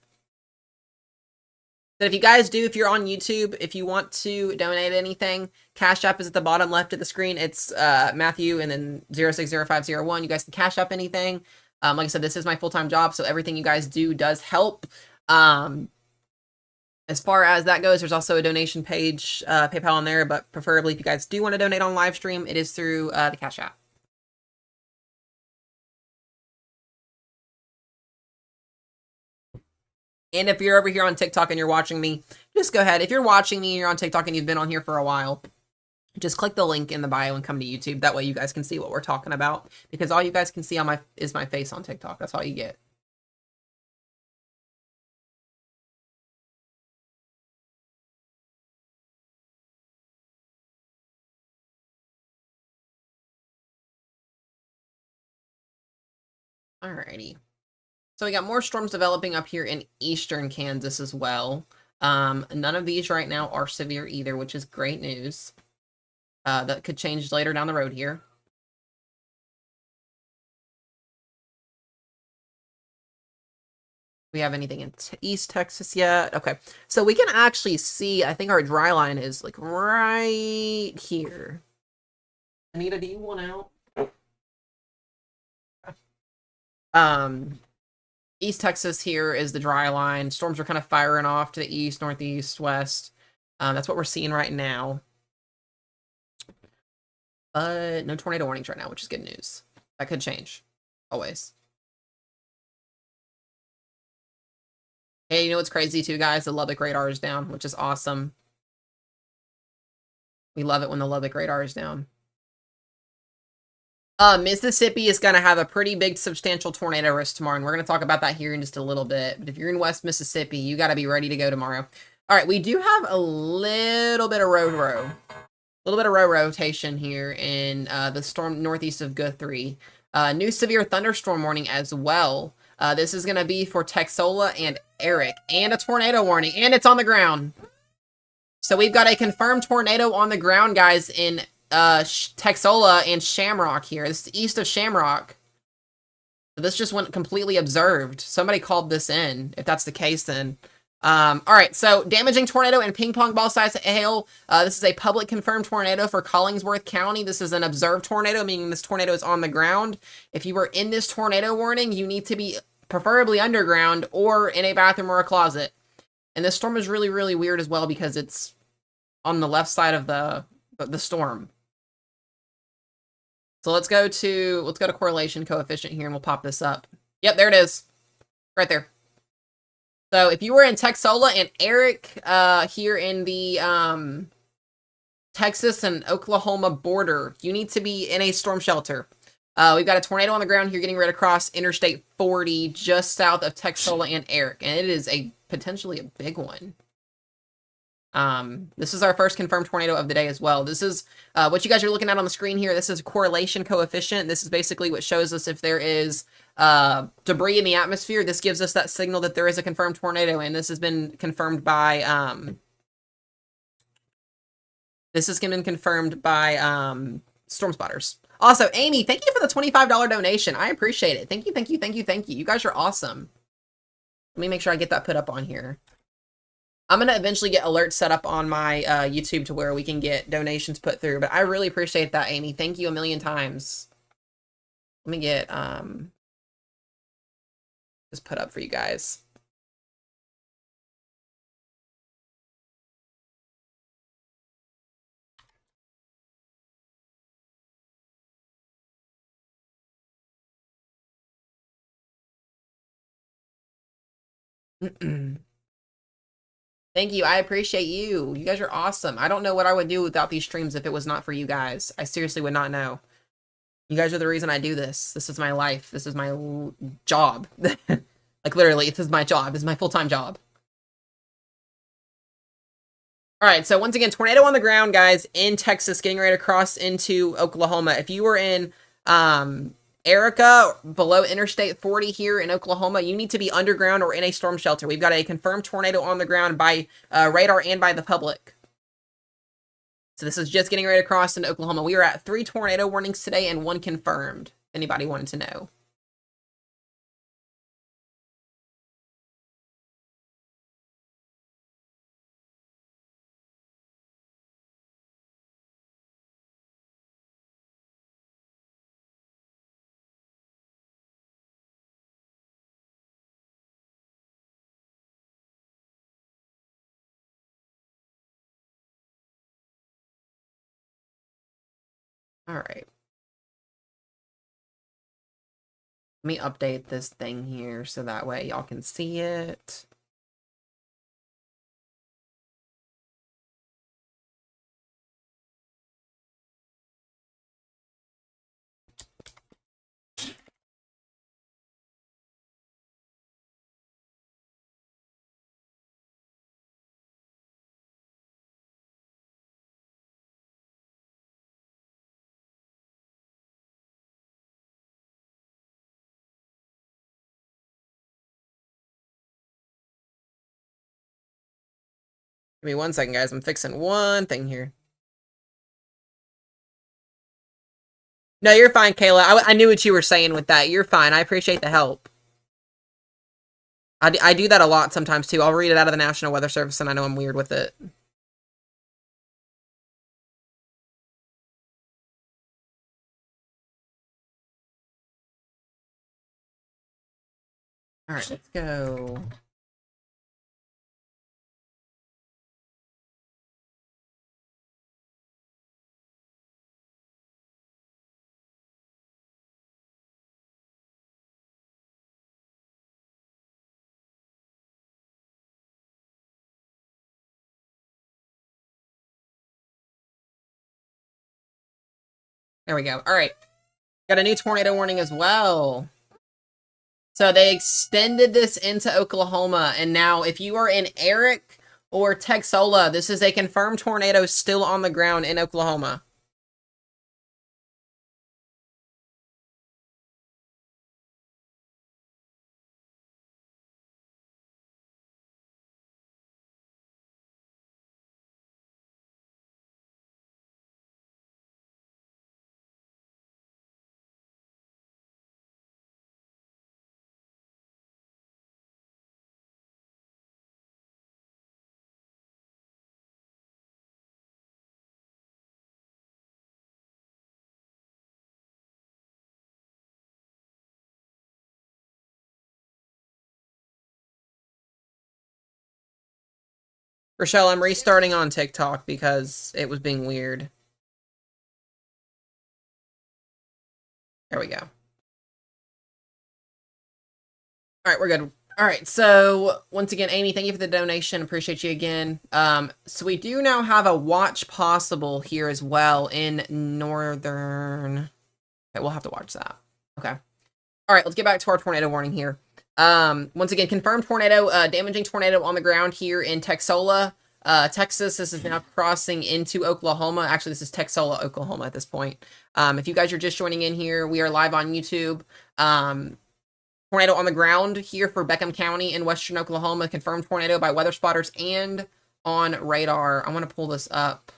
But if you guys do, if you're on YouTube, if you want to donate anything, Cash App is at the bottom left of the screen. It's Matthew and then 060501. You guys can Cash App anything. Like I said, this is my full-time job, so everything you guys do does help. As far as that goes, there's also a donation page, PayPal on there, but preferably if you guys do want to donate on live stream, it is through the Cash App. And if you're over here on TikTok and you're watching me, just go ahead. If you're watching me and you're on TikTok and you've been on here for a while, just click the link in the bio and come to YouTube. That way you guys can see what we're talking about. Because all you guys can see on is my face on TikTok. That's all you get. Alrighty. So we got more storms developing up here in eastern Kansas as well. None of these right now are severe either, which is great news. That could change later down the road here. We have anything in East Texas yet? Okay, so we can actually see, I think our dry line is like right here. Anita, do you want out? East Texas here is the dry line. Storms are kind of firing off to the east, northeast, west. That's what we're seeing right now. But no tornado warnings right now, which is good news. That could change. Always. Hey, you know what's crazy too, guys? The Lubbock radar is down, which is awesome. We love it when the Lubbock radar is down. Mississippi is going to have a pretty big substantial tornado risk tomorrow, and we're going to talk about that here in just a little bit. But if you're in West Mississippi, you got to be ready to go tomorrow. All right, we do have a little bit of row rotation here in the storm northeast of Guthrie. New severe thunderstorm warning as well. This is going to be for Texola and Eric, and a tornado warning, and it's on the ground. So we've got a confirmed tornado on the ground, guys, in Texola and Shamrock here. This is east of Shamrock. This just went completely observed. Somebody called this in. If that's the case, then. All right, so damaging tornado and ping pong ball size hail. This is a public confirmed tornado for Collingsworth County. This is an observed tornado, meaning this tornado is on the ground. If you were in this tornado warning, you need to be preferably underground or in a bathroom or a closet. And this storm is really, really weird as well because it's on the left side of the storm. So let's go to correlation coefficient here and we'll pop this up. Yep, there it is. Right there. So if you were in Texola and Eric here in the Texas and Oklahoma border, you need to be in a storm shelter. We've got a tornado on the ground here getting right across Interstate 40 just south of Texola and Eric. And it is potentially a big one. This is our first confirmed tornado of the day as well. This is what you guys are looking at on the screen here. This is correlation coefficient. This is basically what shows us if there is debris in the atmosphere. This gives us that signal that there is a confirmed tornado, and this has been confirmed by storm spotters. Also, Amy, thank you for the $25 donation. I appreciate it. Thank you, thank you, thank you, thank you. You guys are awesome. Let me make sure I get that put up on here. I'm going to eventually get alerts set up on my YouTube to where we can get donations put through, but I really appreciate that, Amy. Thank you a million times. Let me get this put up for you guys. Thank you. I appreciate you. You guys are awesome. I don't know what I would do without these streams if it was not for you guys. I seriously would not know. You guys are the reason I do this. This is my life. This is my job. Like, literally, this is my job. This is my full-time job. All right, so once again, tornado on the ground, guys, in Texas, getting ready to cross into Oklahoma. If you were in Erica, below Interstate 40 here in Oklahoma, you need to be underground or in a storm shelter. We've got a confirmed tornado on the ground by radar and by the public. So this is just getting ready to cross into Oklahoma. We are at 3 tornado warnings today and 1 confirmed. If anybody wanted to know. All right. Let me update this thing here so that way y'all can see it. Give me 1 second, guys. I'm fixing one thing here. No, you're fine, Kayla. I knew what you were saying with that. You're fine. I appreciate the help. I do that a lot sometimes, too. I'll read it out of the National Weather Service, and I know I'm weird with it. All right, let's go. There we go. All right. Got a new tornado warning as well. So they extended this into Oklahoma, and now if you are in Eric or Texola, this is a confirmed tornado still on the ground in Oklahoma. Rochelle, I'm restarting on TikTok because it was being weird. There we go. All right, we're good. All right, so once again, Amy, thank you for the donation. Appreciate you again. So we do now have a watch possible here as well in northern. Okay, we'll have to watch that. Okay. All right, let's get back to our tornado warning here. Once again, confirmed tornado, damaging tornado on the ground here in Texola. Texas. This is now crossing into Oklahoma. Actually, this is Texola, Oklahoma at this point. If you guys are just joining in here, we are live on YouTube. Tornado on the ground here for Beckham County in western Oklahoma. Confirmed tornado by weather spotters and on radar. I want to pull this up.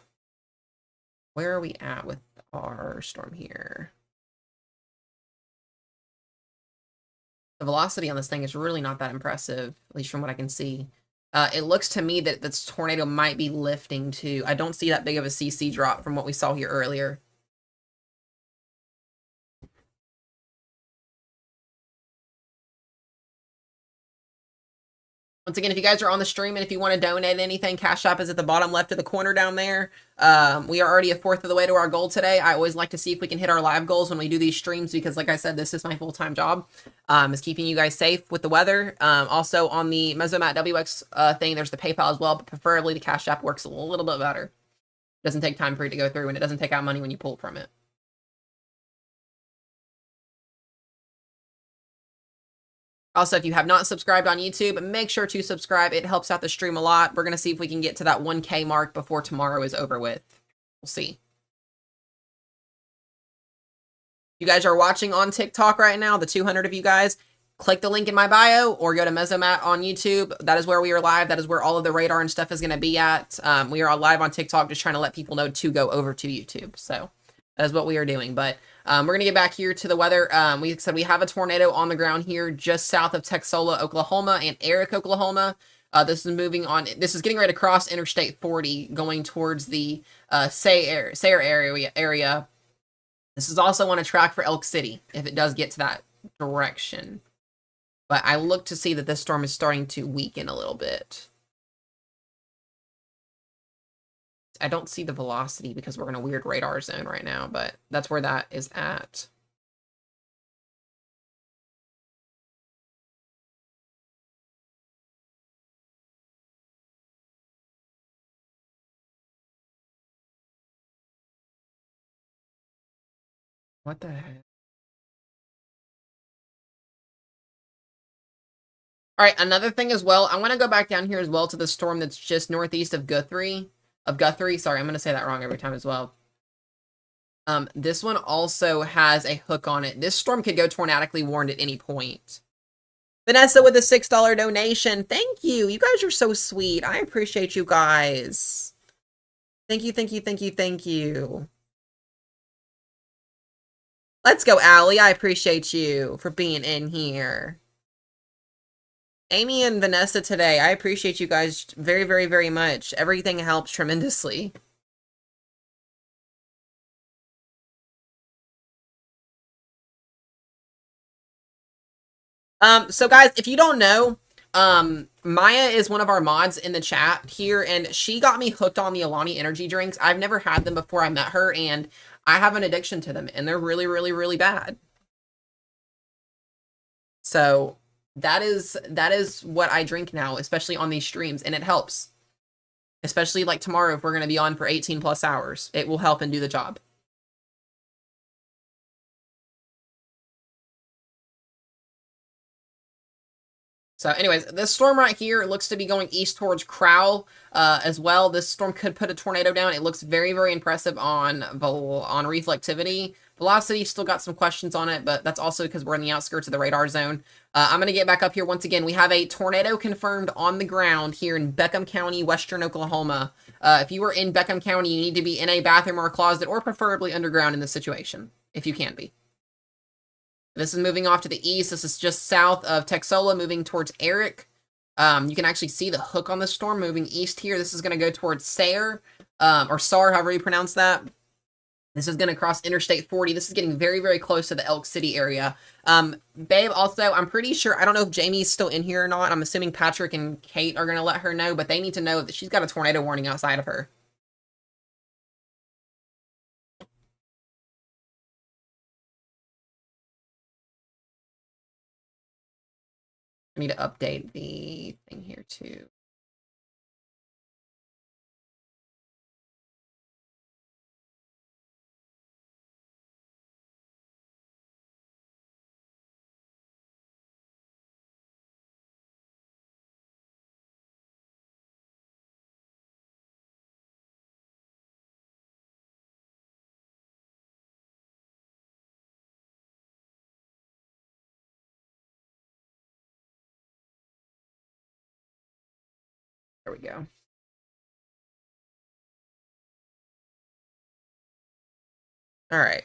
Where are we at with our storm here? The velocity on this thing is really not that impressive, at least from what I can see. It looks to me that this tornado might be lifting too. I don't see that big of a CC drop from what we saw here earlier. Once again, if you guys are on the stream and if you want to donate anything, Cash App is at the bottom left of the corner down there. We are already a fourth of the way to our goal today. I always like to see if we can hit our live goals when we do these streams because, like I said, this is my full-time job, is keeping you guys safe with the weather. Also, on the Mesomat WX thing, there's the PayPal as well, but preferably the Cash App works a little bit better. It doesn't take time for it to go through, and it doesn't take out money when you pull from it. Also, if you have not subscribed on YouTube, make sure to subscribe. It helps out the stream a lot. We're going to see if we can get to that 1K mark before tomorrow is over with. We'll see. You guys are watching on TikTok right now, the 200 of you guys, click the link in my bio or go to Mesomat on YouTube. That is where we are live. That is where all of the radar and stuff is going to be at. We are live on TikTok, just trying to let people know to go over to YouTube. So that is what we are doing. But we're going to get back here to the weather. We said we have a tornado on the ground here just south of Texola, Oklahoma and Eric, Oklahoma. This is moving on. This is getting ready to cross Interstate 40 going towards the Sayre area. This is also on a track for Elk City if it does get to that direction. But I look to see that this storm is starting to weaken a little bit. I don't see the velocity because we're in a weird radar zone right now, but that's where that is at. What the heck? All right, another thing as well, I want to go back down here as well to the storm that's just northeast of Guthrie. Sorry, I'm going to say that wrong every time as well. This one also has a hook on it. This storm could go tornadically warned at any point. Vanessa with a $6 donation. Thank you. You guys are so sweet. I appreciate you guys. Thank you, thank you, thank you, thank you. Let's go, Allie. I appreciate you for being in here. Amy and Vanessa today. I appreciate you guys very, very, very much. Everything helps tremendously. So guys, if you don't know, Maya is one of our mods in the chat here, and she got me hooked on the Alani energy drinks. I've never had them before I met her, and I have an addiction to them, and they're really, really, really bad. So that is what I drink now, especially on these streams, and it helps. Especially like tomorrow, if we're going to be on for 18 plus hours, it will help and do the job. So anyways, this storm right here looks to be going east towards Crowell as well. This storm could put a tornado down. It looks very, very impressive on reflectivity. Velocity still got some questions on it, but that's also because we're in the outskirts of the radar zone. I'm going to get back up here once again. We have a tornado confirmed on the ground here in Beckham County, western Oklahoma. If you are in Beckham County, you need to be in a bathroom or a closet, or preferably underground in this situation, if you can be. This is moving off to the east. This is just south of Texola, moving towards Eric. You can actually see the hook on the storm moving east here. This is going to go towards Sayre, or Sar, however you pronounce that. This is going to cross Interstate 40. This is getting very, very close to the Elk City area. Babe, also, I'm pretty sure, I don't know if Jamie's still in here or not. I'm assuming Patrick and Kate are going to let her know, but they need to know that she's got a tornado warning outside of her. I need to update the thing here too. There we go. All right.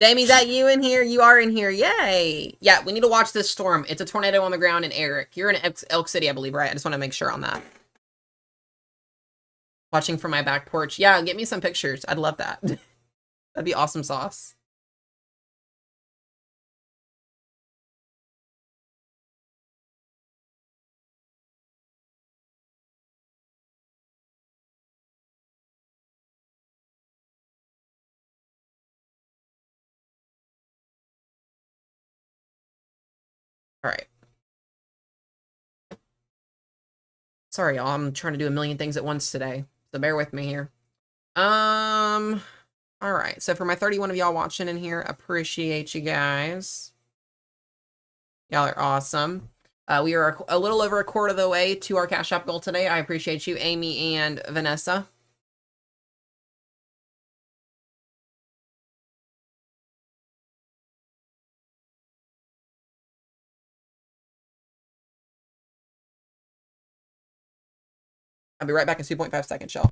Jamie, is that you in here? You are in here. Yay. Yeah, we need to watch this storm. It's a tornado on the ground in Eric. You're in Elk City, I believe, right? I just want to make sure on that. Watching from my back porch. Yeah, get me some pictures. I'd love that. That'd be awesome sauce. All right. Sorry, y'all. I'm trying to do a million things at once today, so bear with me here. All right. So for my 31 of y'all watching in here, appreciate you guys. Y'all are awesome. We are a little over a quarter of the way to our Cash App goal today. I appreciate you, Amy and Vanessa. I'll be right back in 2.5 seconds, y'all.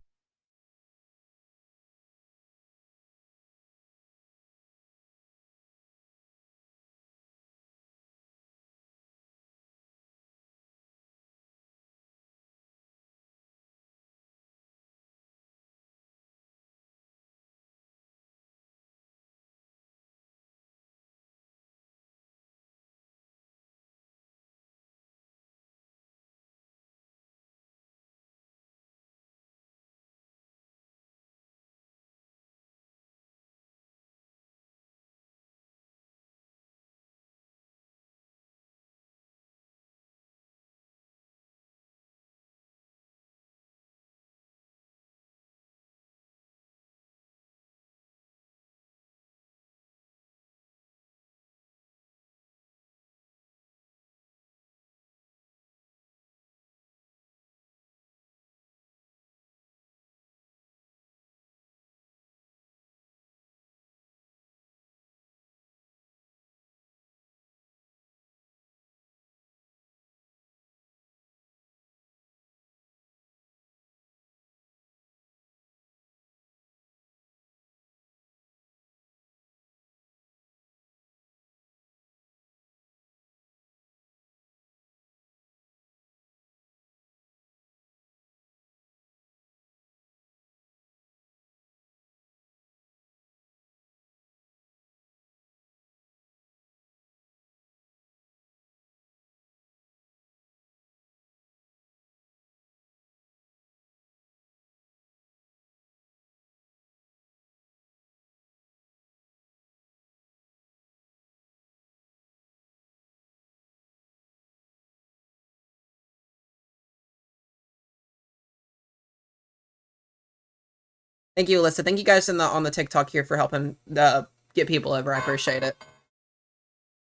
Thank you, Alyssa. Thank you guys on the TikTok here for helping get people over. I appreciate it.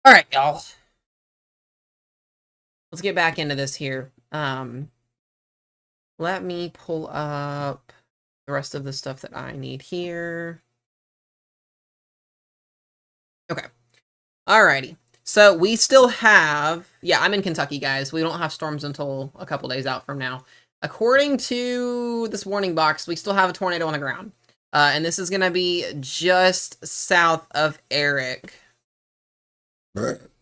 All right, y'all. Let's get back into this here. Let me pull up the rest of the stuff that I need here. Okay. Alrighty. So we still have, yeah, I'm in Kentucky, guys. We don't have storms until a couple days out from now. According to this warning box, we still have a tornado on the ground. And this is going to be just south of Eric.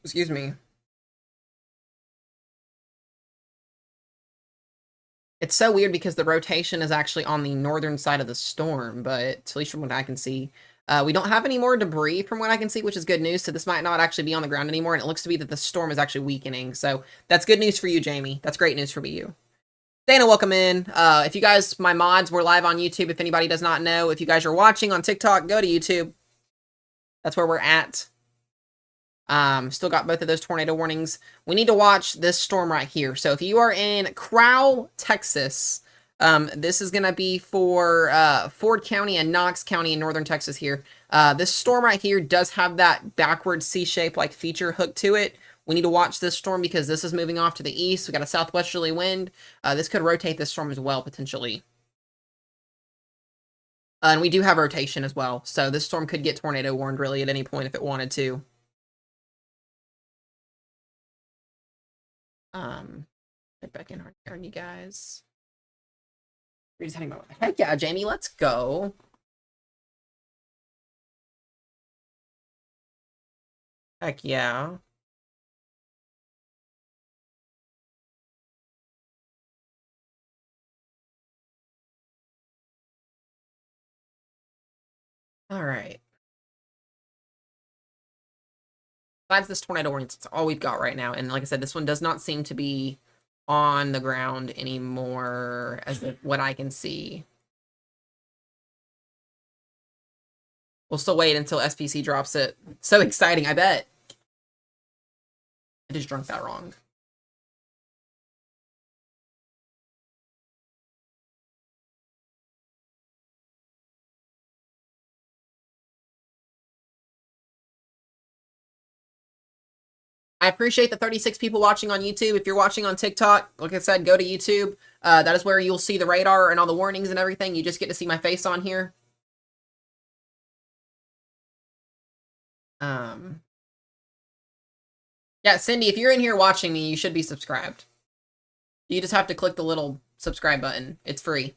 Excuse me. It's so weird because the rotation is actually on the northern side of the storm, but at least from what I can see, we don't have any more debris from what I can see, which is good news. So this might not actually be on the ground anymore, and it looks to be that the storm is actually weakening. So that's good news for you, Jamie. That's great news for you. Dana, welcome in. If you guys, my mods, we're live on YouTube. If anybody does not know, if you guys are watching on TikTok, go to YouTube. That's where we're at. Still got both of those tornado warnings. We need to watch this storm right here. So if you are in Crowell, Texas, this is going to be for Ford County and Knox County in northern Texas here. This storm right here does have that backward C-shape like feature hooked to it. We need to watch this storm because this is moving off to the east. We got a southwesterly wind. This could rotate this storm as well, potentially. And we do have rotation as well, so this storm could get tornado warned really at any point if it wanted to. Get back in on you guys. We're just heading about. Heck yeah, Jamie, let's go. Heck yeah. All right. Besides this tornado warning, it's all we've got right now. And like I said, this one does not seem to be on the ground anymore, as of what I can see. We'll still wait until SPC drops it. So exciting, I bet. I just drunk that wrong. I appreciate the 36 people watching on YouTube. If you're watching on TikTok, like I said, go to YouTube. That is where you'll see the radar and all the warnings and everything. You just get to see my face on here. Yeah, Cindy, if you're in here watching me, you should be subscribed. You just have to click the little subscribe button. It's free.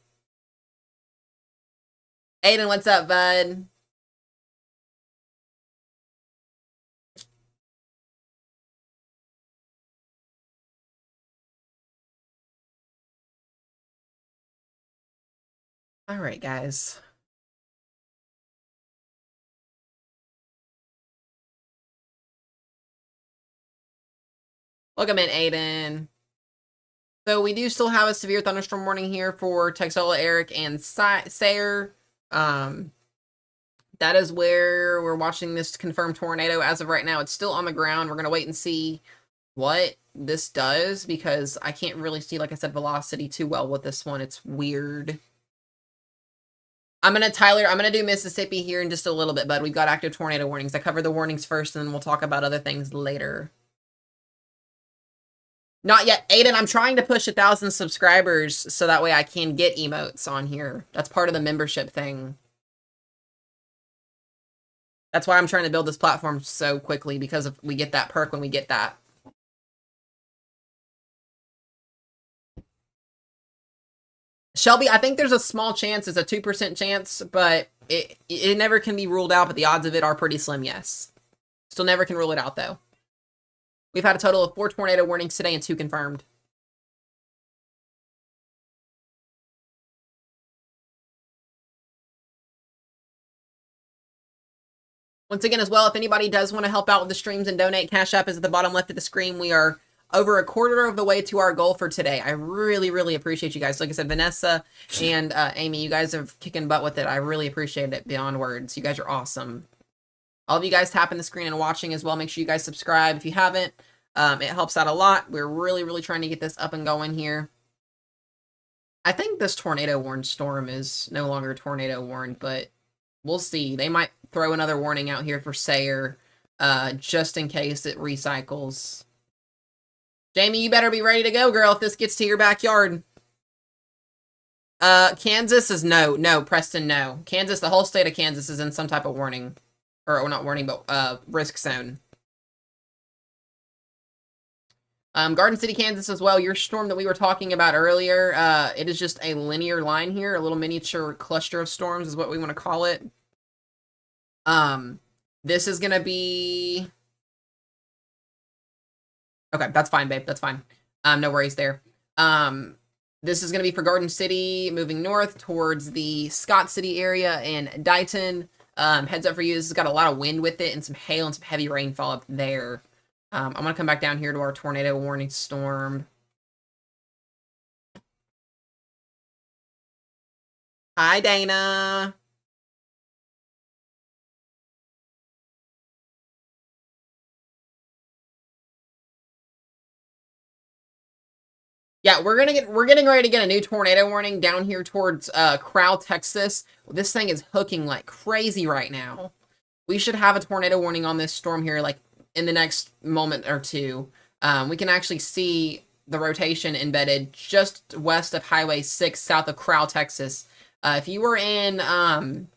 Aiden, what's up, bud? All right, guys. Welcome in, Aiden. So we do still have a severe thunderstorm warning here for Texola, Eric, and Sayre. That is where we're watching this confirmed tornado. As of right now, it's still on the ground. We're going to wait and see what this does, because I can't really see, like I said, velocity too well with this one. It's weird. I'm going to do Mississippi here in just a little bit, bud. We've got active tornado warnings. I covered the warnings first, and then we'll talk about other things later. Not yet. Aiden, I'm trying to push 1,000 subscribers so that way I can get emotes on here. That's part of the membership thing. That's why I'm trying to build this platform so quickly, because we get that perk when we get that. Shelby, I think there's a small chance. It's a 2% chance, but it never can be ruled out, but the odds of it are pretty slim, yes. Still never can rule it out, though. We've had a total of 4 tornado warnings today and 2 confirmed. Once again, as well, if anybody does want to help out with the streams and donate, Cash App is at the bottom left of the screen. We are over a quarter of the way to our goal for today. I really, really appreciate you guys. Like I said, Vanessa and Amy, you guys have kicking butt with it. I really appreciate it beyond words. You guys are awesome. All of you guys tapping the screen and watching as well. Make sure you guys subscribe if you haven't. It helps out a lot. We're really, really trying to get this up and going here. I think this tornado warned storm is no longer tornado warned, but we'll see. They might throw another warning out here for Sayre, just in case it recycles. Jamie, you better be ready to go, girl, if this gets to your backyard. Kansas is no, Preston, no. Kansas, the whole state of Kansas is in some type of warning. Or not warning, but risk zone. Garden City, Kansas as well. Your storm that we were talking about earlier, it is just a linear line here. A little miniature cluster of storms is what we want to call it. This is going to be... Okay, that's fine, babe. That's fine. No worries there. This is going to be for Garden City, moving north towards the Scott City area and Dighton. Heads up for you, this has got a lot of wind with it and some hail and some heavy rainfall up there. I'm going to come back down here to our tornado warning storm. Hi, Dana. Yeah, we're getting ready to get a new tornado warning down here towards Crowell, Texas. This thing is hooking like crazy right now. We should have a tornado warning on this storm here like in the next moment or two. We can actually see the rotation embedded just west of Highway 6, south of Crowell, Texas. If you were in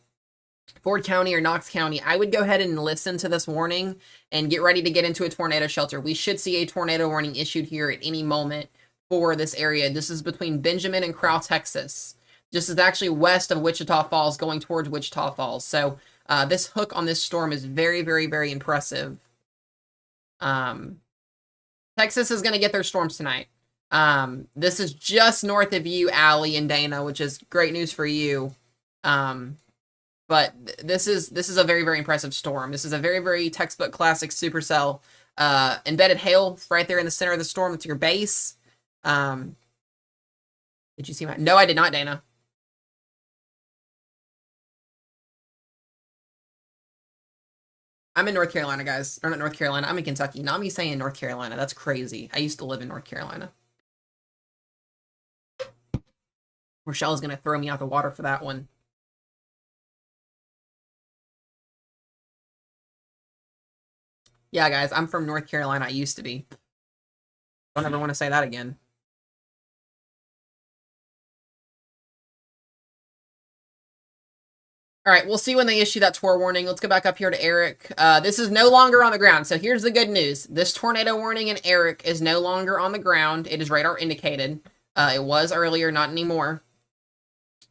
Ford County or Knox County, I would go ahead and listen to this warning and get ready to get into a tornado shelter. We should see a tornado warning issued here at any moment for this area. This is between Benjamin and Crowell, Texas. This is actually west of Wichita Falls, going towards Wichita Falls. So this hook on this storm is very, very, very impressive. Texas is going to get their storms tonight. This is just north of you, Allie and Dana, which is great news for you. But this is a very, very impressive storm. This is a very, very textbook classic supercell. Embedded hail right there in the center of the storm. That's your base. Did you see my... No, I did not, Dana. I'm in North Carolina, guys. Or not North Carolina. I'm in Kentucky. Not me saying North Carolina. That's crazy. I used to live in North Carolina. Rochelle's going to throw me out the water for that one. Yeah, guys. I'm from North Carolina. I used to be. Don't ever want to say that again. All right, we'll see when they issue that TOR warning. Let's go back up here to Eric. This is no longer on the ground. So here's the good news. This tornado warning in Eric is no longer on the ground. It is radar indicated. It was earlier, not anymore.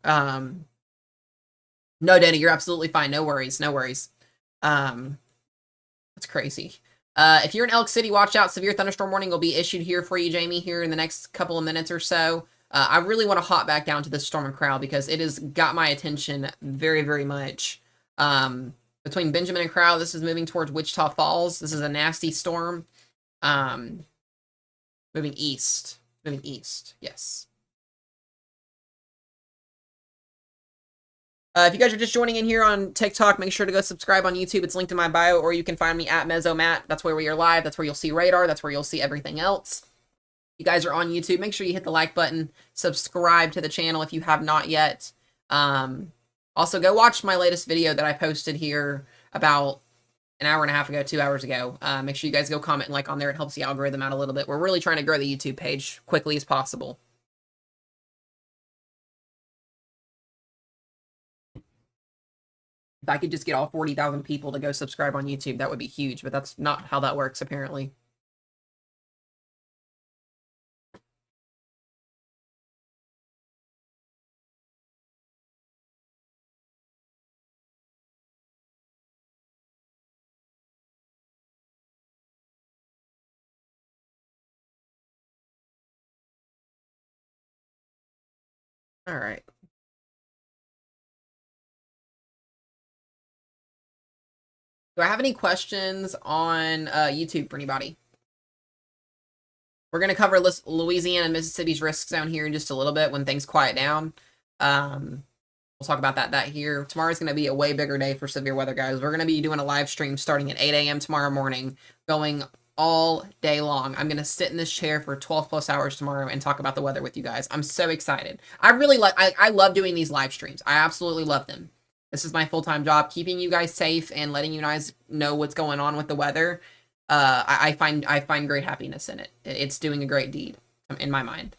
No, Danny, you're absolutely fine. No worries. No worries. That's crazy. If you're in Elk City, watch out. Severe thunderstorm warning will be issued here for you, Jamie, here in the next couple of minutes or so. I really want to hop back down to this storm and Crowell because it has got my attention very, very much. Between Benjamin and Crowell, this is moving towards Wichita Falls. This is a nasty storm. Moving east. Moving east. Yes. If you guys are just joining in here on TikTok, make sure to go subscribe on YouTube. It's linked in my bio, or you can find me at Mezzomat. That's where we are live. That's where you'll see radar. That's where you'll see everything else. If you guys are on YouTube, make sure you hit the like button. Subscribe to the channel if you have not yet. Also, go watch my latest video that I posted here about an hour and a half ago, 2 hours ago. Make sure you guys go comment and like on there. It helps the algorithm out a little bit. We're really trying to grow the YouTube page quickly as possible. If I could just get all 40,000 people to go subscribe on YouTube, that would be huge, but that's not how that works, apparently. All right. Do I have any questions on YouTube for anybody? We're going to cover Louisiana and Mississippi's risk zone here in just a little bit when things quiet down. We'll talk about that here. Tomorrow's going to be a way bigger day for severe weather, guys. We're going to be doing a live stream starting at 8 a.m. tomorrow morning, going all day long. I'm going to sit in this chair for 12 plus hours tomorrow and talk about the weather with you guys. I'm so excited. I love doing these live streams. I absolutely love them. This is my full-time job, keeping you guys safe and letting you guys know what's going on with the weather. I find great happiness in it. It's doing a great deed in my mind.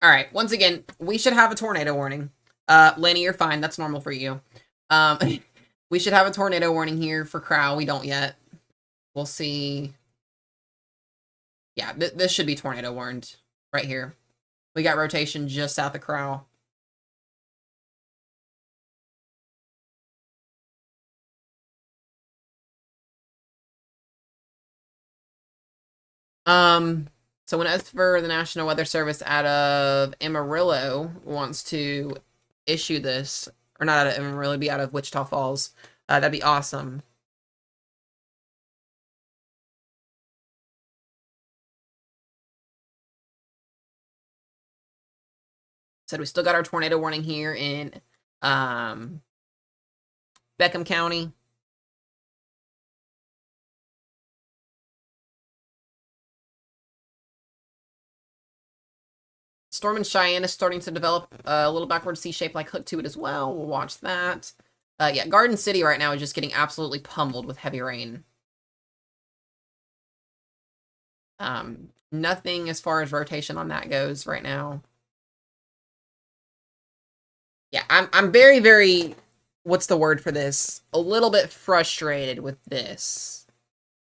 All right. Once again, we should have a tornado warning. Lenny, you're fine. That's normal for you. We should have a tornado warning here for Crowell. We don't yet. We'll see. Yeah, this should be tornado warned right here. We got rotation just south of Crowell. So whenever the National Weather Service out of Amarillo wants to issue this, or not out of Amarillo, be out of Wichita Falls, that'd be awesome. Said we still got our tornado warning here in Beckham County. Storm in Cheyenne is starting to develop a little backward C-shape like hook to it as well. We'll watch that. Yeah, Garden City right now is just getting absolutely pummeled with heavy rain. Nothing as far as rotation on that goes right now. Yeah, I'm very, very, what's the word for this? A little bit frustrated with this.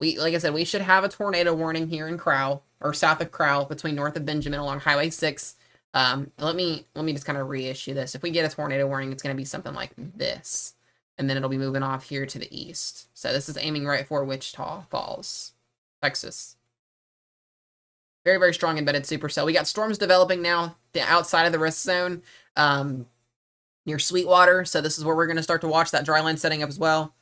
Like I said, we should have a tornado warning here in Crowell, or south of Crowell, between north of Benjamin along Highway 6. Let me just kind of reissue this. If we get a tornado warning, it's going to be something like this. And then it'll be moving off here to the east. So this is aiming right for Wichita Falls, Texas. Very, very strong embedded supercell. We got storms developing now outside of the risk zone near Sweetwater. So this is where we're going to start to watch that dry line setting up as well.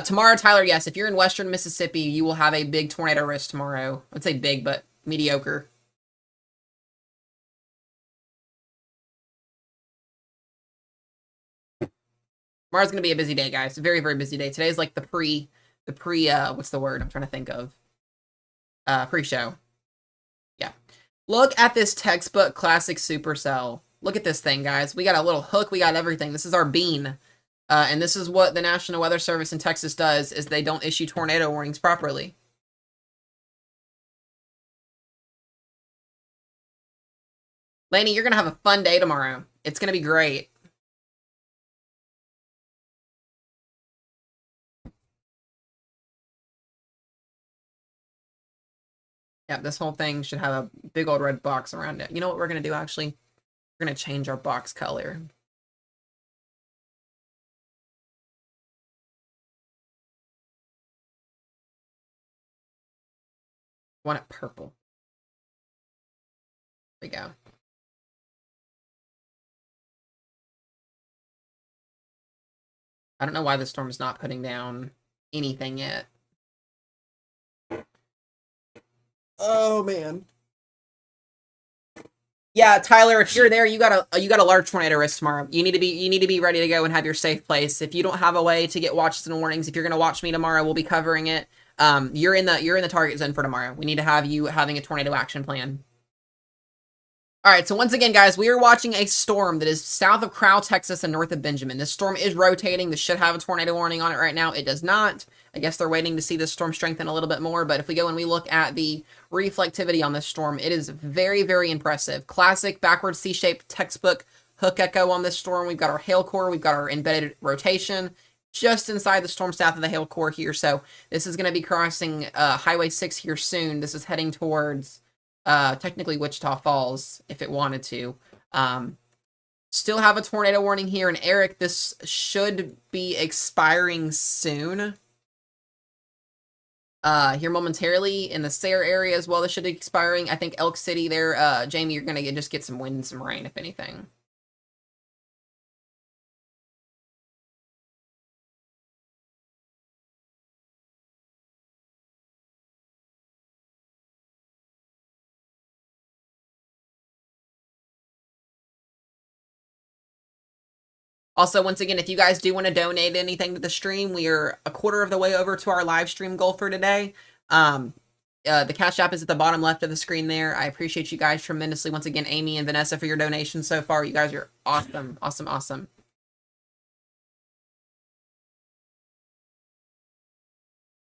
Tomorrow, Tyler, yes, if you're in western Mississippi, you will have a big tornado risk tomorrow. I'd say big, but mediocre. Tomorrow's going to be a busy day, guys. A very, very busy day. Today's like the what's the word I'm trying to think of? Pre-show. Yeah. Look at this textbook classic supercell. Look at this thing, guys. We got a little hook. We got everything. This is our bean. And this is what the National Weather Service in Texas does, is they don't issue tornado warnings properly. Lainey, you're going to have a fun day tomorrow. It's going to be great. Yeah, this whole thing should have a big old red box around it. You know what we're going to do, actually? We're going to change our box color. I want it purple. There we go. I don't know why the storm is not putting down anything yet. Oh, man. Yeah, Tyler, if you're there, you got a large tornado risk tomorrow. You need to be ready to go and have your safe place. If you don't have a way to get watches and warnings, if you're going to watch me tomorrow, we'll be covering it. You're in the target zone for tomorrow. We need to have you having a tornado action plan. All right, so once again, guys, we are watching a storm that is south of Crowell, Texas, and north of Benjamin. This storm is rotating. This should have a tornado warning on it right now. It does not. I guess they're waiting to see this storm strengthen a little bit more, but if we go and we look at the reflectivity on this storm, it is very, very impressive. Classic backwards C-shaped textbook hook echo on this storm. We've got our hail core. We've got our embedded rotation just inside the storm south of the hail core here. So this is going to be crossing Highway 6 here soon. This is heading towards technically Wichita Falls if it wanted to. Still have a tornado warning here. And Eric, this should be expiring soon. Here momentarily in the Sayre area as well. This should be expiring. I think Elk City there. Jamie, you're going to just get some wind and some rain, if anything. Also, once again, if you guys do want to donate anything to the stream, we are a quarter of the way over to our live stream goal for today. The Cash App is at the bottom left of the screen there. I appreciate you guys tremendously. Once again, Amy and Vanessa for your donations so far. You guys are awesome. Awesome, awesome.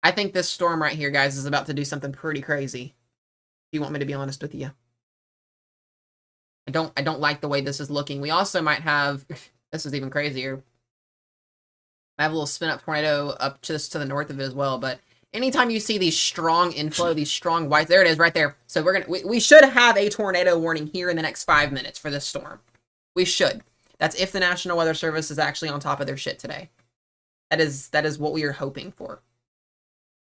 I think this storm right here, guys, is about to do something pretty crazy. If you want me to be honest with you. I don't like the way this is looking. We also might have... This is even crazier. I have a little spin-up tornado up just to the north of it as well, but anytime you see these strong inflow, these strong whites, there it is right there. So we should have a tornado warning here in the next 5 minutes for this storm. We should. That's if the National Weather Service is actually on top of their shit today. That is what we are hoping for.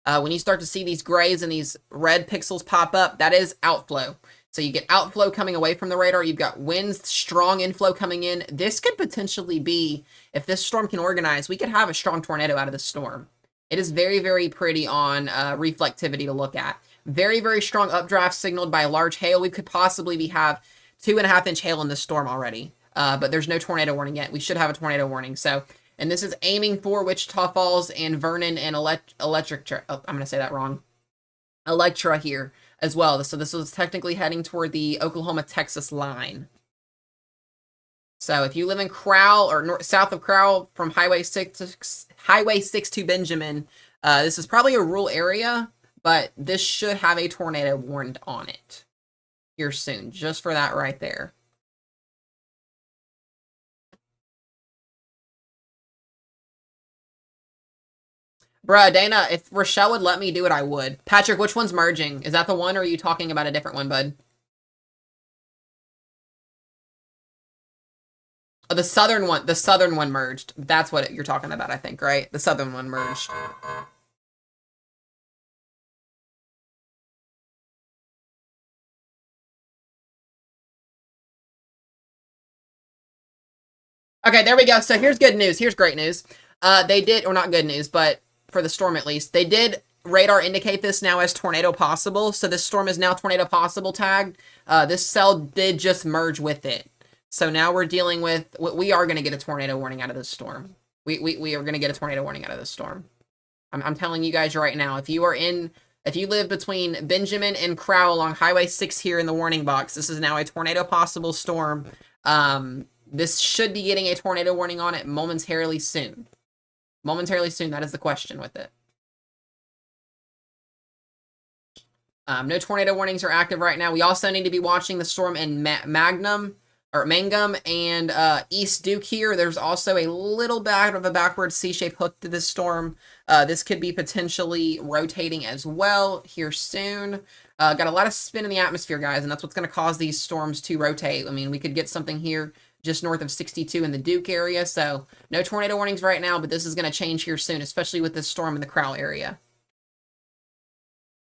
When you start to see these grays and these red pixels pop up, that is outflow. So you get outflow coming away from the radar. You've got winds, strong inflow coming in. This could potentially be, if this storm can organize, we could have a strong tornado out of this storm. It is very, very pretty on reflectivity to look at. Very, very strong updraft signaled by large hail. We could possibly have 2.5-inch hail in this storm already. But there's no tornado warning yet. We should have a tornado warning. So, and this is aiming for Wichita Falls and Vernon and Electra. Oh, I'm going to say that wrong. Electra here as well. So this was technically heading toward the Oklahoma-Texas line. So if you live in Crowell or south of Crowell from Highway 6 to Benjamin, this is probably a rural area, but this should have a tornado warned on it here soon, just for that right there. Bruh, Dana, if Rochelle would let me do it, I would. Patrick, which one's merging? Is that the one, or are you talking about a different one, bud? Oh, the southern one merged. That's what you're talking about, I think, right? The southern one merged. Okay, there we go. So here's good news. Here's great news. They did, or not good news, but for the storm at least, they did radar indicate this now as tornado possible. So this storm is now tornado possible tagged. This cell did just merge with it. So now we're dealing with, we are going to get a tornado warning out of this storm. We are going to get a tornado warning out of this storm. I'm telling you guys right now, if you live between Benjamin and Crow along Highway 6 here in the warning box, this is now a tornado possible storm. This should be getting a tornado warning on it momentarily soon. Momentarily soon, that is the question with it. No tornado warnings are active right now. We also need to be watching the storm in Mangum and East Duke here. There's also a little bit of a backward C-shaped hook to this storm. This could be potentially rotating as well here soon. Got a lot of spin in the atmosphere, guys, and that's what's going to cause these storms to rotate. I mean, we could get something here just north of 62 in the Duke area, so no tornado warnings right now, but this is going to change here soon, especially with this storm in the Crowell area.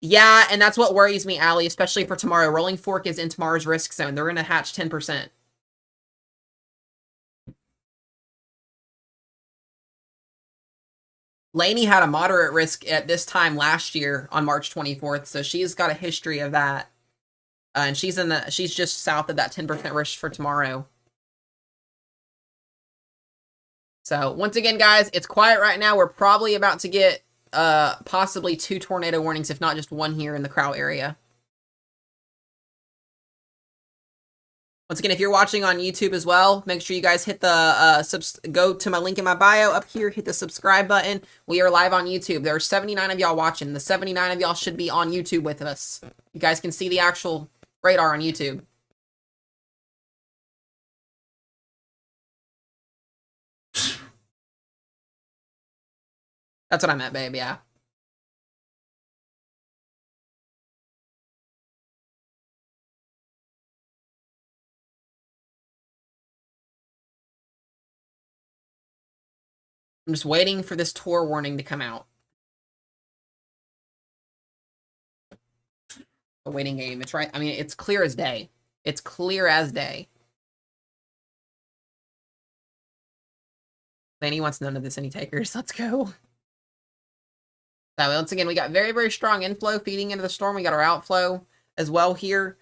Yeah, and that's what worries me, Allie, especially for tomorrow. Rolling Fork is in tomorrow's risk zone. They're going to hatch 10%. Lainey had a moderate risk at this time last year on March 24th, so she's got a history of that. And she's just south of that 10% risk for tomorrow. So once again, guys, it's quiet right now. We're probably about to get possibly 2 tornado warnings, if not just 1 here in the Crowell area. Once again, if you're watching on YouTube as well, make sure you guys hit the go to my link in my bio up here, hit the subscribe button. We are live on YouTube. There are 79 of y'all watching. The 79 of y'all should be on YouTube with us. You guys can see the actual radar on YouTube. That's what I meant, babe, yeah. I'm just waiting for this tour warning to come out. A waiting game. It's right. I mean, it's clear as day. It's clear as day. Laney wants none of this. Any takers? Let's go. So once again, we got very, very strong inflow feeding into the storm. We got our outflow as well here.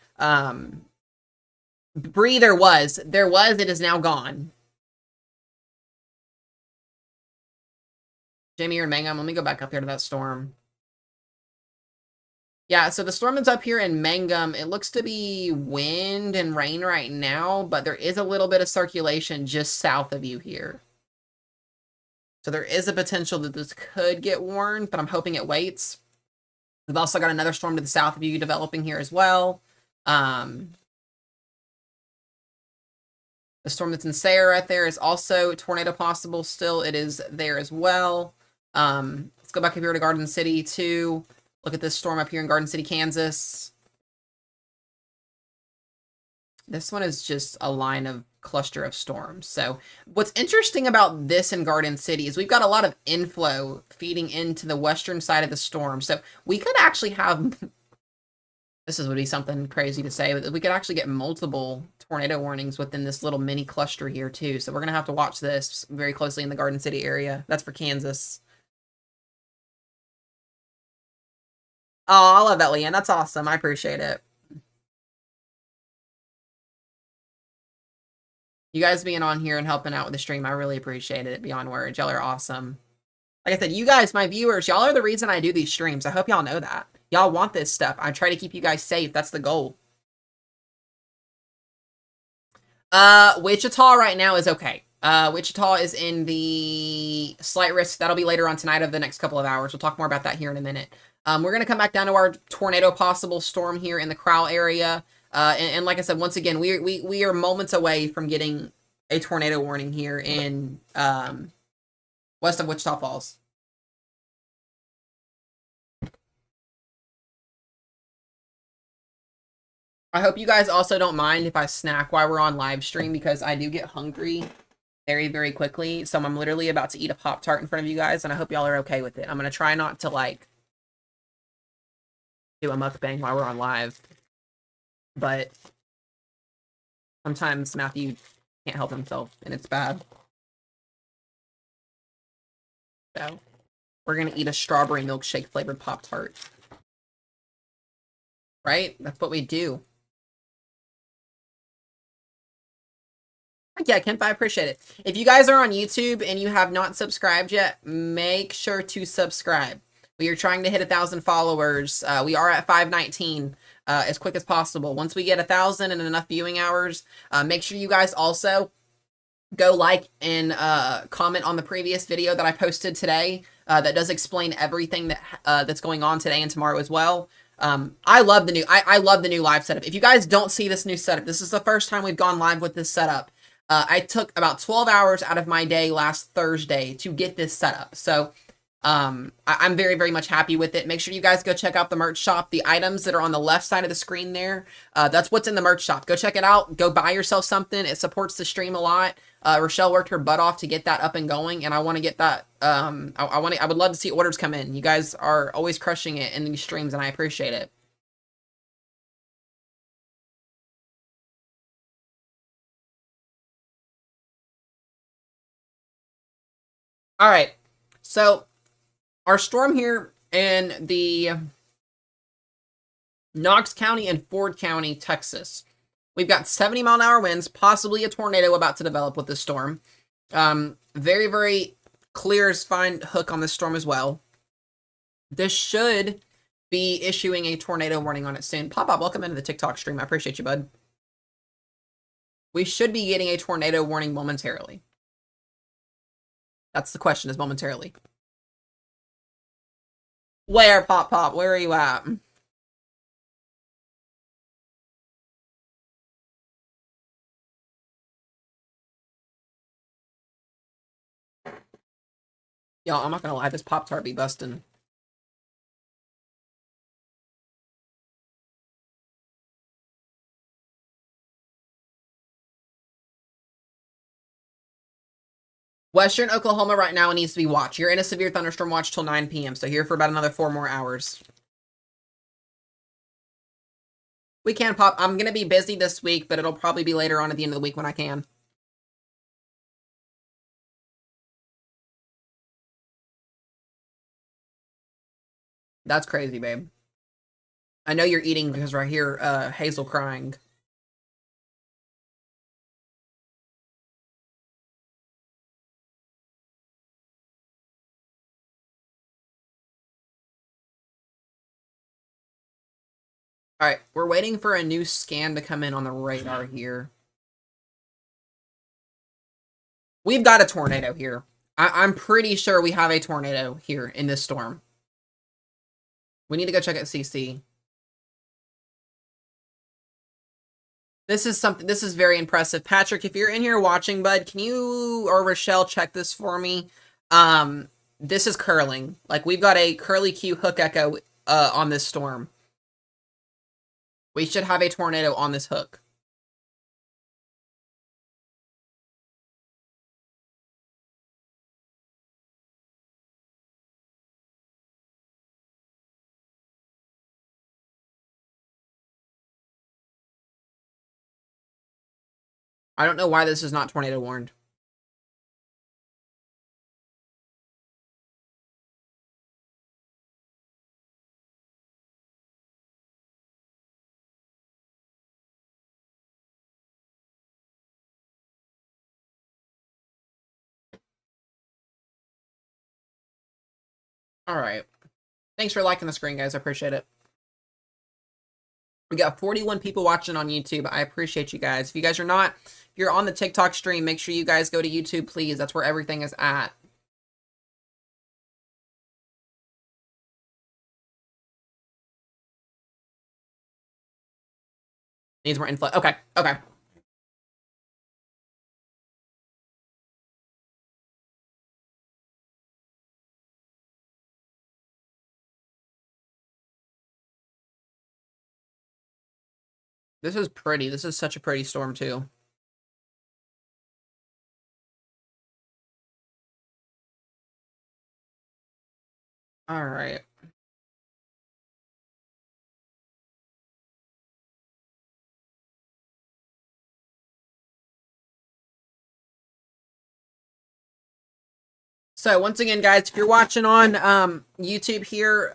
Bree, there was. It is now gone. Jamie or Mangum, let me go back up here to that storm. Yeah, so the storm is up here in Mangum. It looks to be wind and rain right now, but there is a little bit of circulation just south of you here. So there is a potential that this could get warned, but I'm hoping it waits. We've also got another storm to the south of you developing here as well. The storm that's in Sayre right there is also tornado possible still. It is there as well. Let's go back up here to Garden City too. Look at this storm up here in Garden City, Kansas. This one is just a line of cluster of storms. So what's interesting about this in Garden City is we've got a lot of inflow feeding into the western side of the storm. So we could actually have, this would be something crazy to say, but we could actually get multiple tornado warnings within this little mini cluster here too. So we're going to have to watch this very closely in the Garden City area. That's for Kansas. Oh, I love that, Leanne. That's awesome. I appreciate it. You guys being on here and helping out with the stream, I really appreciate it. Beyond words. Y'all are awesome. Like I said, you guys, my viewers, y'all are the reason I do these streams. I hope y'all know that. Y'all want this stuff. I try to keep you guys safe. That's the goal. Wichita right now is okay. Wichita is in the slight risk. That'll be later on tonight of the next couple of hours. We'll talk more about that here in a minute. We're going to come back down to our tornado possible storm here in the Crowell area. And like I said, once again, we are moments away from getting a tornado warning here in west of Wichita Falls. I hope you guys also don't mind if I snack while we're on live stream, because I do get hungry very, very quickly. So I'm literally about to eat a Pop-Tart in front of you guys, and I hope y'all are okay with it. I'm going to try not to, like, do a mukbang while we're on live. But sometimes Matthew can't help himself, and it's bad. So we're going to eat a strawberry milkshake flavored Pop-Tart. Right? That's what we do. Yeah, Kemp, I appreciate it. If you guys are on YouTube and you have not subscribed yet, make sure to subscribe. We are trying to hit 1,000 followers. We are at 519 as quick as possible. Once we get 1,000 and enough viewing hours, make sure you guys also go like and comment on the previous video that I posted today. That does explain everything that that's going on today and tomorrow as well. I love the new I love the new live setup. If you guys don't see this new setup, this is the first time we've gone live with this setup. I took about 12 hours out of my day last Thursday to get this set up. So I'm very, very much happy with it. Make sure you guys go check out the merch shop. The items that are on the left side of the screen there, that's what's in the merch shop. Go check it out. Go buy yourself something. It supports the stream a lot. Rochelle worked her butt off to get that up and going, and I want to get that. I would love to see orders come in. You guys are always crushing it in these streams, and I appreciate it. All right, so our storm here in the Knox County and Ford County, Texas. We've got 70-mile-an-hour winds, possibly a tornado about to develop with this storm. Very, very clear as fine hook on this storm as well. This should be issuing a tornado warning on it soon. Pop Up, welcome into the TikTok stream. I appreciate you, bud. We should be getting a tornado warning momentarily. That's the question, is momentarily. Where, Pop? Where are you at? Y'all, I'm not gonna lie, this Pop-Tart be busting. Western Oklahoma right now needs to be watched. You're in a severe thunderstorm watch till 9 p.m., so here for about another 4 more hours. We can pop. I'm going to be busy this week, but it'll probably be later on at the end of the week when I can. That's crazy, babe. I know you're eating because I hear Hazel crying. All right, we're waiting for a new scan to come in on the radar here. We've got a tornado here. I'm pretty sure we have a tornado here in this storm. We need to go check at CC. This is very impressive. Patrick, if you're in here watching, bud, can you or Rochelle check this for me? This is curling. Like, we've got a curly Q hook echo on this storm. We should have a tornado on this hook. I don't know why this is not tornado warned. All right. Thanks for liking the screen, guys. I appreciate it. We got 41 people watching on YouTube. I appreciate you guys. If you guys are not, if you're on the TikTok stream, make sure you guys go to YouTube, please. That's where everything is at. Needs more inflow. Okay, okay. This is pretty. This is such a pretty storm, too. All right. So once again, guys, if you're watching on YouTube here,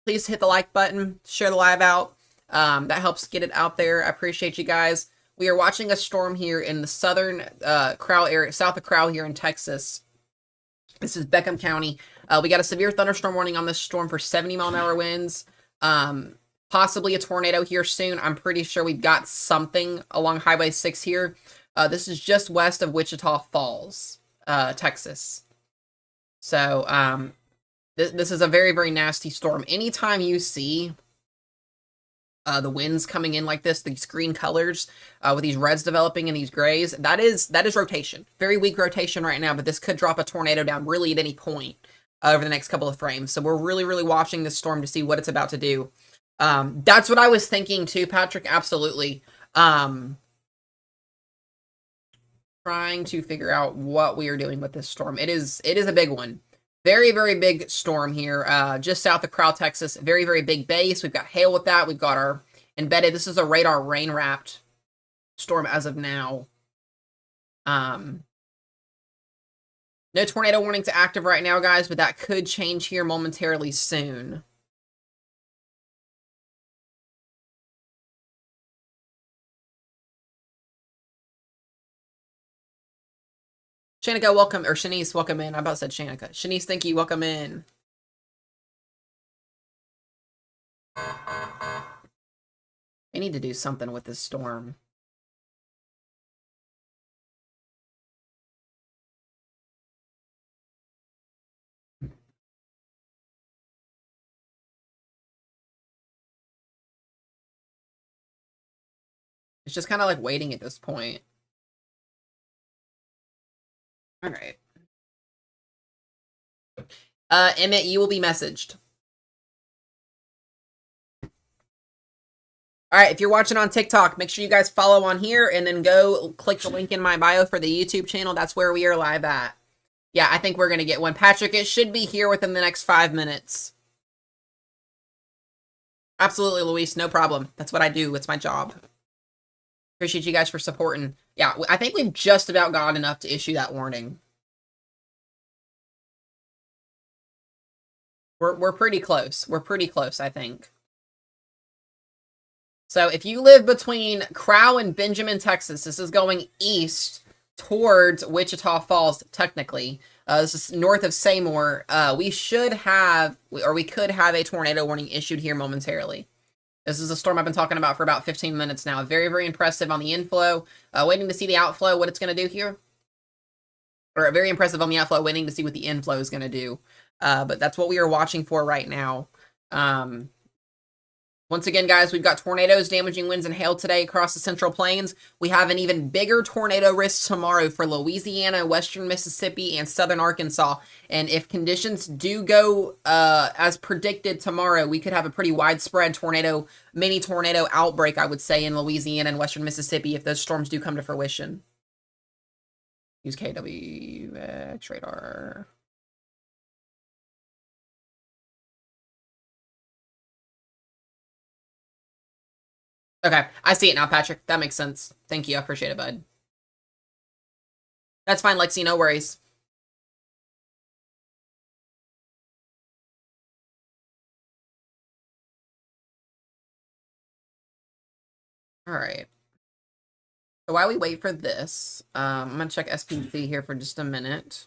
please hit the like button, share the live out. That helps get it out there. I appreciate you guys. We are watching a storm here in the southern Crowell area, south of Crowell here in Texas. This is Beckham County. We got a severe thunderstorm warning on this storm for 70-mile-an-hour winds. Possibly a tornado here soon. I'm pretty sure we've got something along Highway 6 here. This is just west of Wichita Falls, Texas. So, this is a very, very nasty storm. Anytime you see the winds coming in like this, these green colors, with these reds developing and these grays, that is rotation. Very weak rotation right now, but this could drop a tornado down really at any point over the next couple of frames. So we're really, really watching this storm to see what it's about to do. That's what I was thinking too, Patrick. Absolutely. Trying to figure out what we are doing with this storm. It is a big one. Very, very big storm here, just south of Crowell, Texas. Very, very big base. We've got hail with that. We've got our embedded. This is a radar rain-wrapped storm as of now. No tornado warnings active right now, guys, but that could change here momentarily soon. Shanika, welcome, or Shanice, welcome in. I about said Shanika. Shanice, thank you, welcome in. I need to do something with this storm. It's just kind of like waiting at this point. All right. Emmett, you will be messaged. All right, if you're watching on TikTok, make sure you guys follow on here and then go click the link in my bio for the YouTube channel. That's where we are live at. Yeah, I think we're going to get one. Patrick, it should be here within the next 5 minutes. Absolutely, Luis. No problem. That's what I do. It's my job. Appreciate you guys for supporting. Yeah, I think we've just about got enough to issue that warning. We're pretty close. We're pretty close, I think. So if you live between Crowell and Benjamin, Texas, this is going east towards Wichita Falls, technically. This is north of Seymour. We should have, or we could have a tornado warning issued here momentarily. This is a storm I've been talking about for about 15 minutes now. Very, very impressive on the inflow. Waiting to see the outflow, what it's going to do here. Or very impressive on the outflow, waiting to see what the inflow is going to do. But that's what we are watching for right now. Once again, guys, we've got tornadoes, damaging winds, and hail today across the Central Plains. We have an even bigger tornado risk tomorrow for Louisiana, western Mississippi, and southern Arkansas. And if conditions do go as predicted tomorrow, we could have a pretty widespread tornado, mini tornado outbreak, I would say, in Louisiana and western Mississippi if those storms do come to fruition. Use KWX radar. Okay, I see it now, Patrick. That makes sense. Thank you. I appreciate it, bud. That's fine, Lexi. No worries. All right. So while we wait for this, I'm going to check SPC here for just a minute.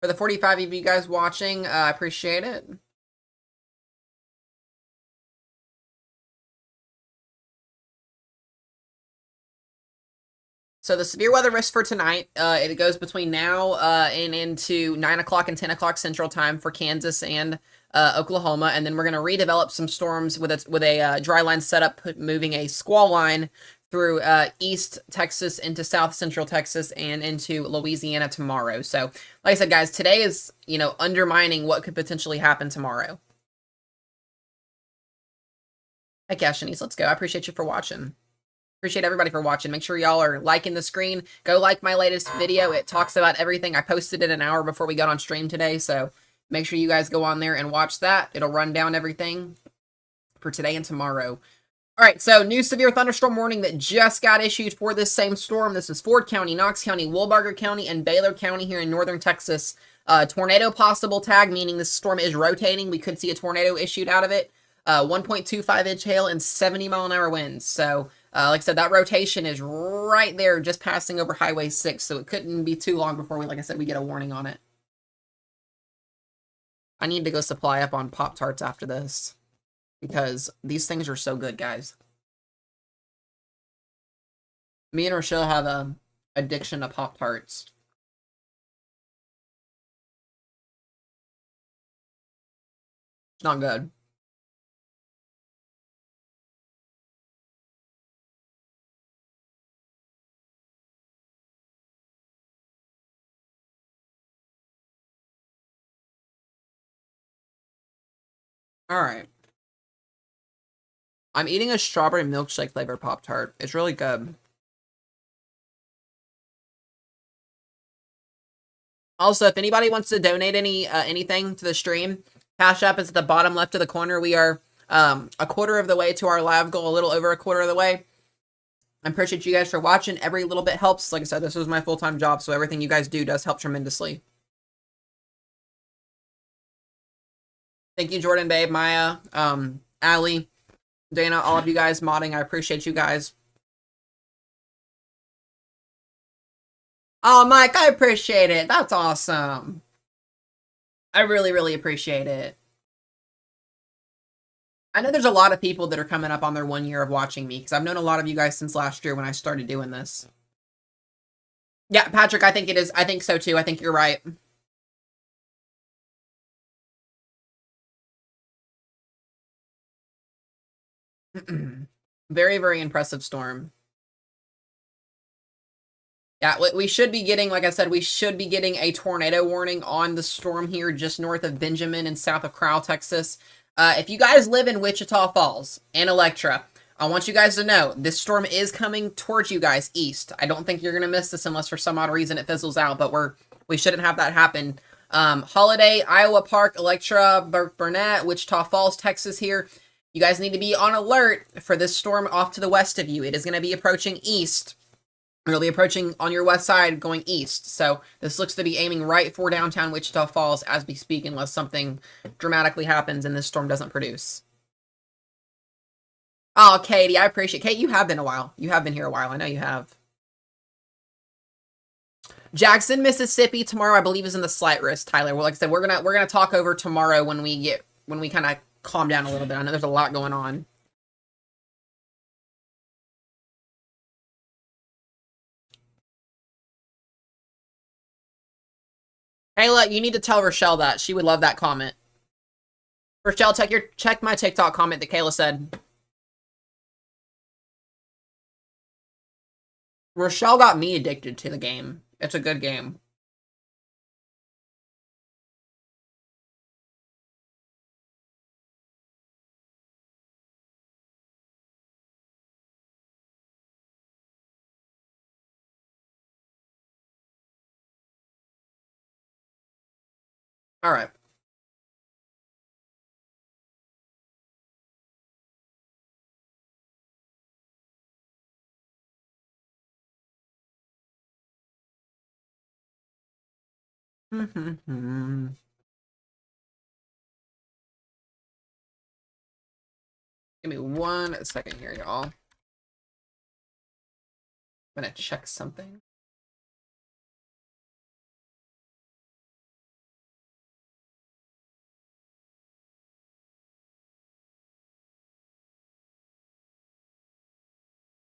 For the 45 of you guys watching, I appreciate it. So the severe weather risk for tonight, it goes between now and into 9 o'clock and 10 o'clock Central Time for Kansas and Oklahoma, and then we're going to redevelop some storms with a dry line setup, moving a squall line through East Texas into South Central Texas and into Louisiana tomorrow. So, like I said, guys, today is, undermining what could potentially happen tomorrow. Hey, Cashanies, let's go. I appreciate you for watching. Appreciate everybody for watching. Make sure y'all are liking the screen. Go like my latest video. It talks about everything. I posted it an hour before we got on stream today, so make sure you guys go on there and watch that. It'll run down everything for today and tomorrow. All right, so new severe thunderstorm warning that just got issued for this same storm. This is Ford County, Knox County, Wilbarger County, and Baylor County here in northern Texas. Tornado possible tag, meaning this storm is rotating. We could see a tornado issued out of it. 1.25-inch hail and 70-mile-an-hour winds. So, like I said, that rotation is right there, just passing over Highway 6. So it couldn't be too long before like I said, we get a warning on it. I need to go supply up on Pop-Tarts after this, because these things are so good, guys. Me and Rochelle have a addiction to Pop-Tarts. It's not good. All right. I'm eating a strawberry milkshake flavor Pop-Tart. It's really good. Also, if anybody wants to donate anything to the stream, Cash App is at the bottom left of the corner. We are a quarter of the way to our live goal, a little over a quarter of the way. I appreciate you guys for watching. Every little bit helps. Like I said, this is my full-time job, so everything you guys do does help tremendously. Thank you, Jordan, Babe, Maya, Allie, Dana, all of you guys modding. I appreciate you guys. Oh, Mike, I appreciate it. That's awesome. I really, really appreciate it. I know there's a lot of people that are coming up on their 1 year of watching me, because I've known a lot of you guys since last year when I started doing this. Yeah, Patrick, I think it is. I think so, too. I think you're right. Very, very impressive storm. Yeah, we should be getting, like I said, we should be getting a tornado warning on the storm here just north of Benjamin and south of Crowell, Texas. If you guys live in Wichita Falls and Electra, I want you guys to know this storm is coming towards you guys east. I don't think you're going to miss this unless for some odd reason it fizzles out, but we shouldn't have that happen. Holiday, Iowa Park, Electra, Burnett, Wichita Falls, Texas here. You guys need to be on alert for this storm off to the west of you. It is going to be approaching east. It'll be approaching on your west side going east. So this looks to be aiming right for downtown Wichita Falls as we speak, unless something dramatically happens and this storm doesn't produce. Oh, Katie, I appreciate it. Kate, you have been a while. You have been here a while. I know you have. Jackson, Mississippi tomorrow, I believe, is in the slight risk, Tyler. Well, like I said, we're gonna talk over tomorrow when we kind of calm down a little bit. I know there's a lot going on. Kayla, you need to tell Rochelle that. She would love that comment. Rochelle, check my TikTok comment that Kayla said. Rochelle got me addicted to the game. It's a good game. All right. Give me 1 second here, y'all. I'm gonna check something.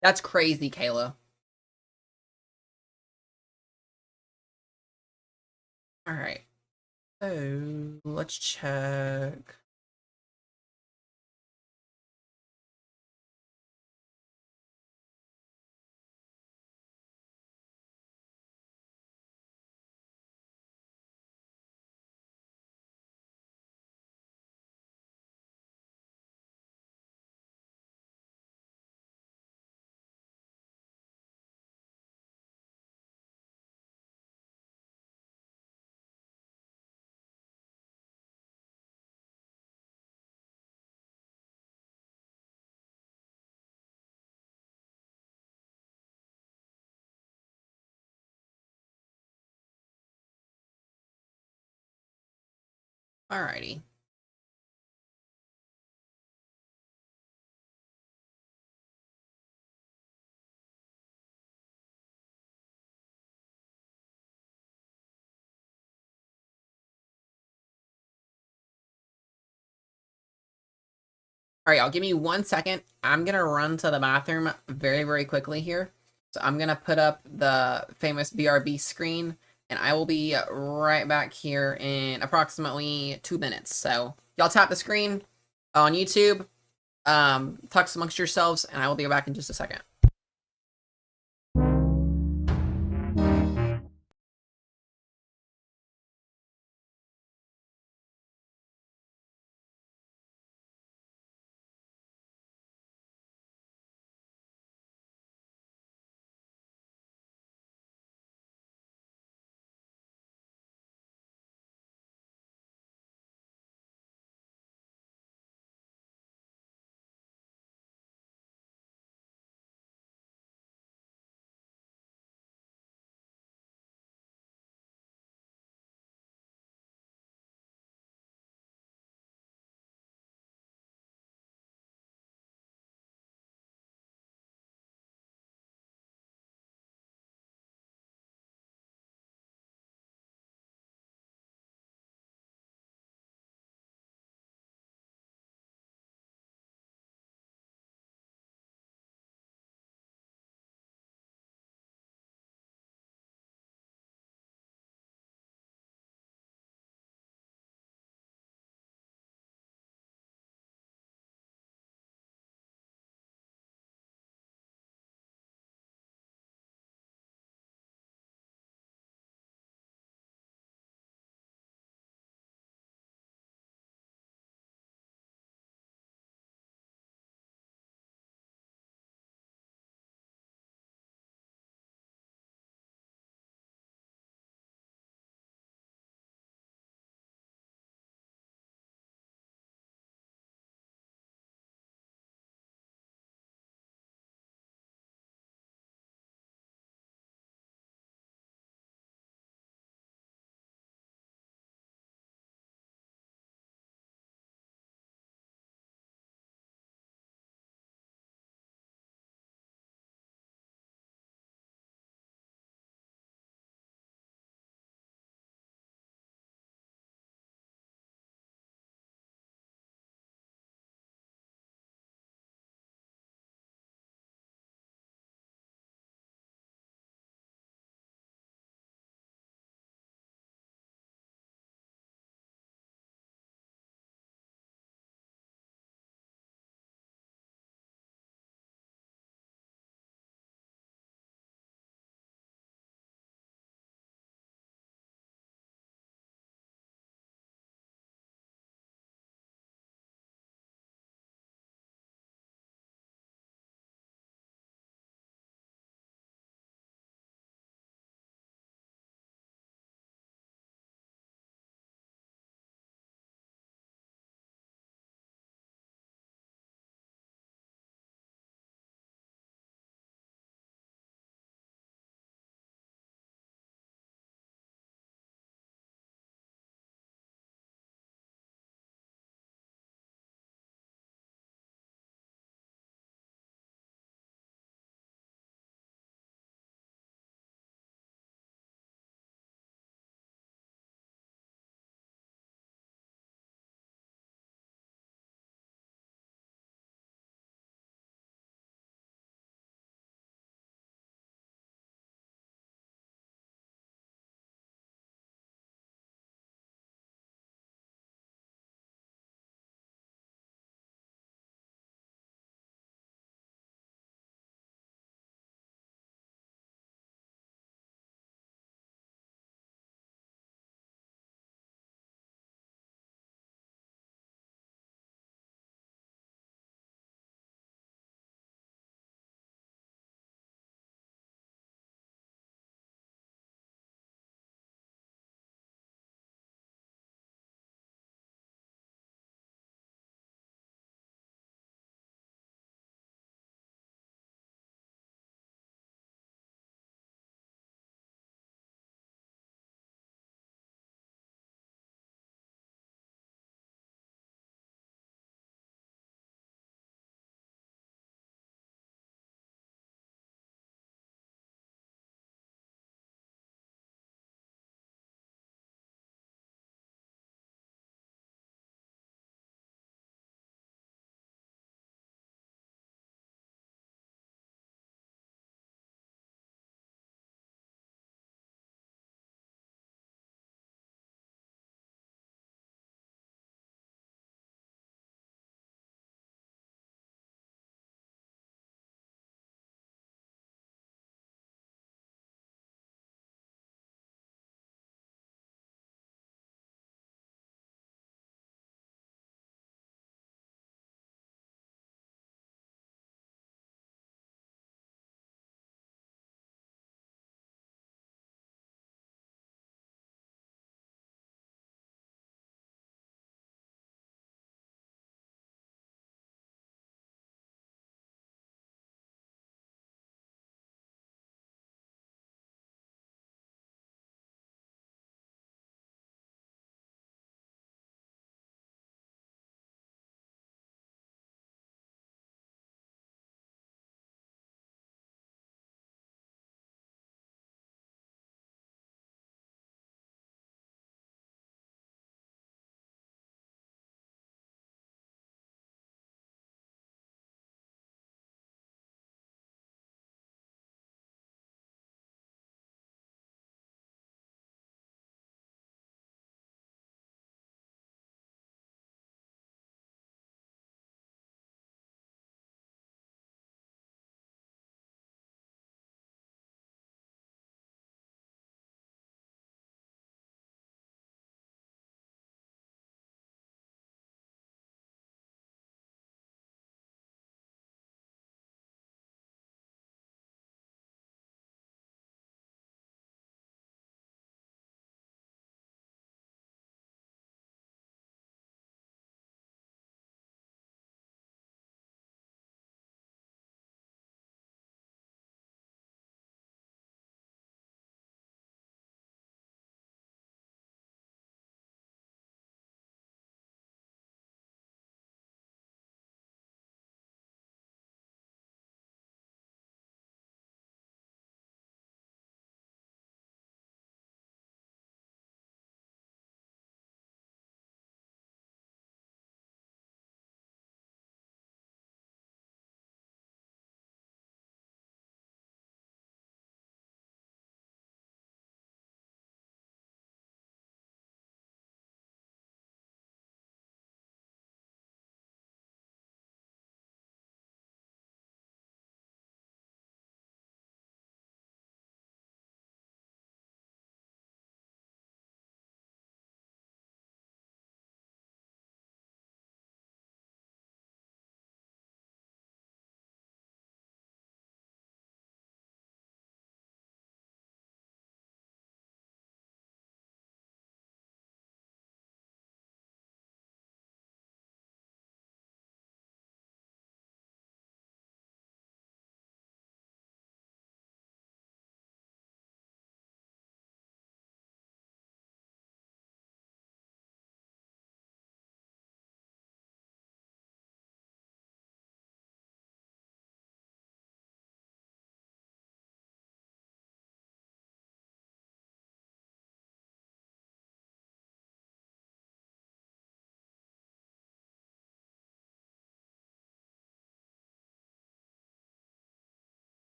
That's crazy, Kayla. All right. So let's check. Alrighty. All right, y'all, give me 1 second. I'm gonna run to the bathroom very, very quickly here. So I'm gonna put up the famous BRB screen, and I will be right back here in approximately 2 minutes. So y'all tap the screen on YouTube, talk amongst yourselves, and I will be back in just a second.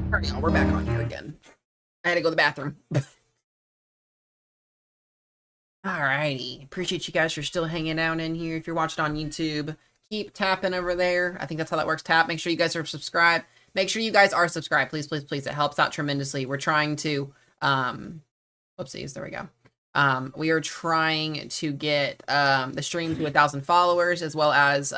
All right, y'all, we're back on here again. I had to go to the bathroom. Alrighty. Appreciate you guys for still hanging out in here. If you're watching on YouTube, keep tapping over there. I think that's how that works. Tap. Make sure you guys are subscribed. Make sure you guys are subscribed. Please, please, please. It helps out tremendously. We're trying to, whoopsies. There we go. We are trying to get the stream to 1,000 followers, as well as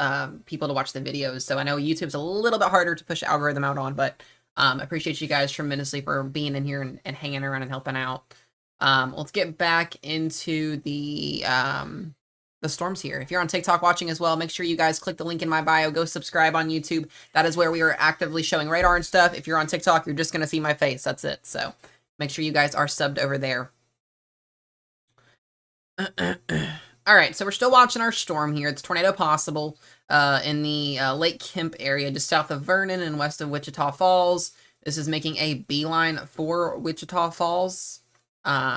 people to watch the videos. So I know YouTube's a little bit harder to push the algorithm out on, but appreciate you guys tremendously for being in here and hanging around and helping out. Let's get back into the storms here. If you're on TikTok watching as well, make sure you guys click the link in my bio. Go subscribe on YouTube. That is where we are actively showing radar and stuff. If you're on TikTok, you're just going to see my face. That's it. So make sure you guys are subbed over there. All right, so we're still watching our storm here. It's tornado possible in the Lake Kemp area, just south of Vernon and west of Wichita Falls. This is making a beeline for Wichita Falls. As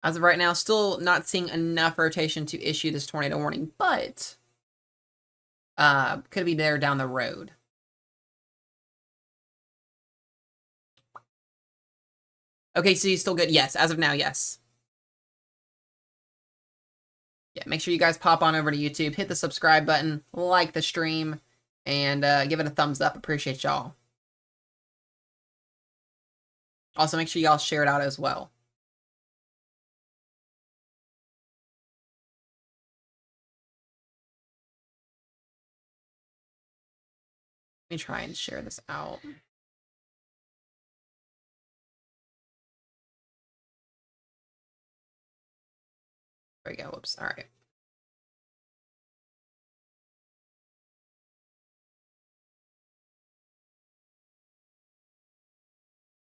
of right now, still not seeing enough rotation to issue this tornado warning, but could be there down the road. Okay, so he's still good. Yes, as of now, yes. Yeah, make sure you guys pop on over to YouTube, hit the subscribe button, like the stream, and give it a thumbs up. Appreciate y'all. Also, make sure y'all share it out as well. Let me try and share this out. There we go. Whoops. All right.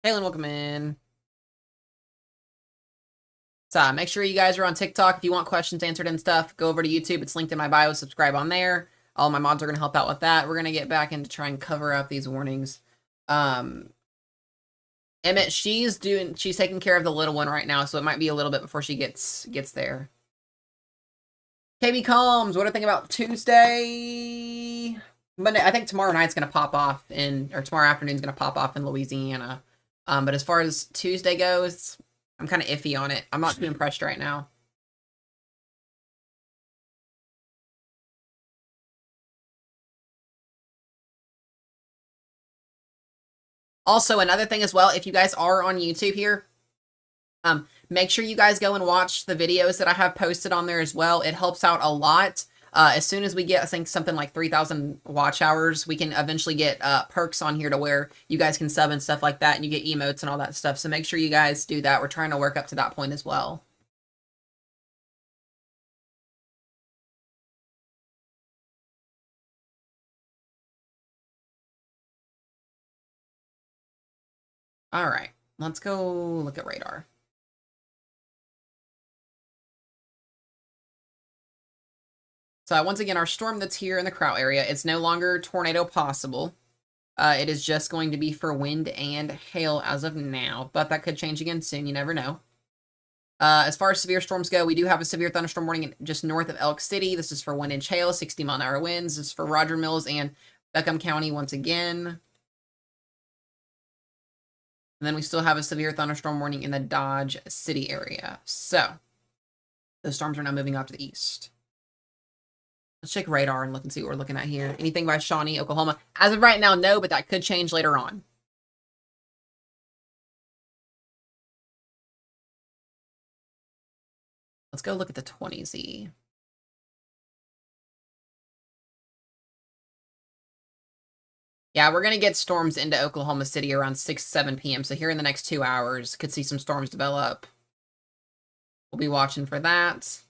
Halen, welcome in. So make sure you guys are on TikTok. If you want questions answered and stuff, go over to YouTube. It's linked in my bio. Subscribe on there. All my mods are going to help out with that. We're going to get back into try and cover up these warnings. Emmett, she's taking care of the little one right now, so it might be a little bit before she gets there. KB Combs, what do I think about Tuesday? Monday, I think tomorrow night's going to pop off or tomorrow afternoon's going to pop off in Louisiana. But as far as Tuesday goes, I'm kind of iffy on it. I'm not too impressed right now. Also, another thing as well, if you guys are on YouTube here, make sure you guys go and watch the videos that I have posted on there as well. It helps out a lot. As soon as we get, I think, something like 3,000 watch hours, we can eventually get perks on here to where you guys can sub and stuff like that, and you get emotes and all that stuff. So make sure you guys do that. We're trying to work up to that point as well. All right, let's go look at radar. So once again, our storm that's here in the Kraut area, it's no longer tornado possible. It is just going to be for wind and hail as of now, but that could change again soon. You never know. As far as severe storms go, we do have a severe thunderstorm warning just north of Elk City. This is for 1-inch hail, 60-mile-an-hour winds. This is for Roger Mills and Beckham County once again. And then we still have a severe thunderstorm warning in the Dodge City area. So, the storms are now moving off to the east. Let's check radar and look and see what we're looking at here. Anything by Shawnee, Oklahoma? As of right now, no, but that could change later on. Let's go look at the 20Z. Yeah, we're going to get storms into Oklahoma City around 6, 7 p.m. So here in the next 2 hours, could see some storms develop. We'll be watching for that.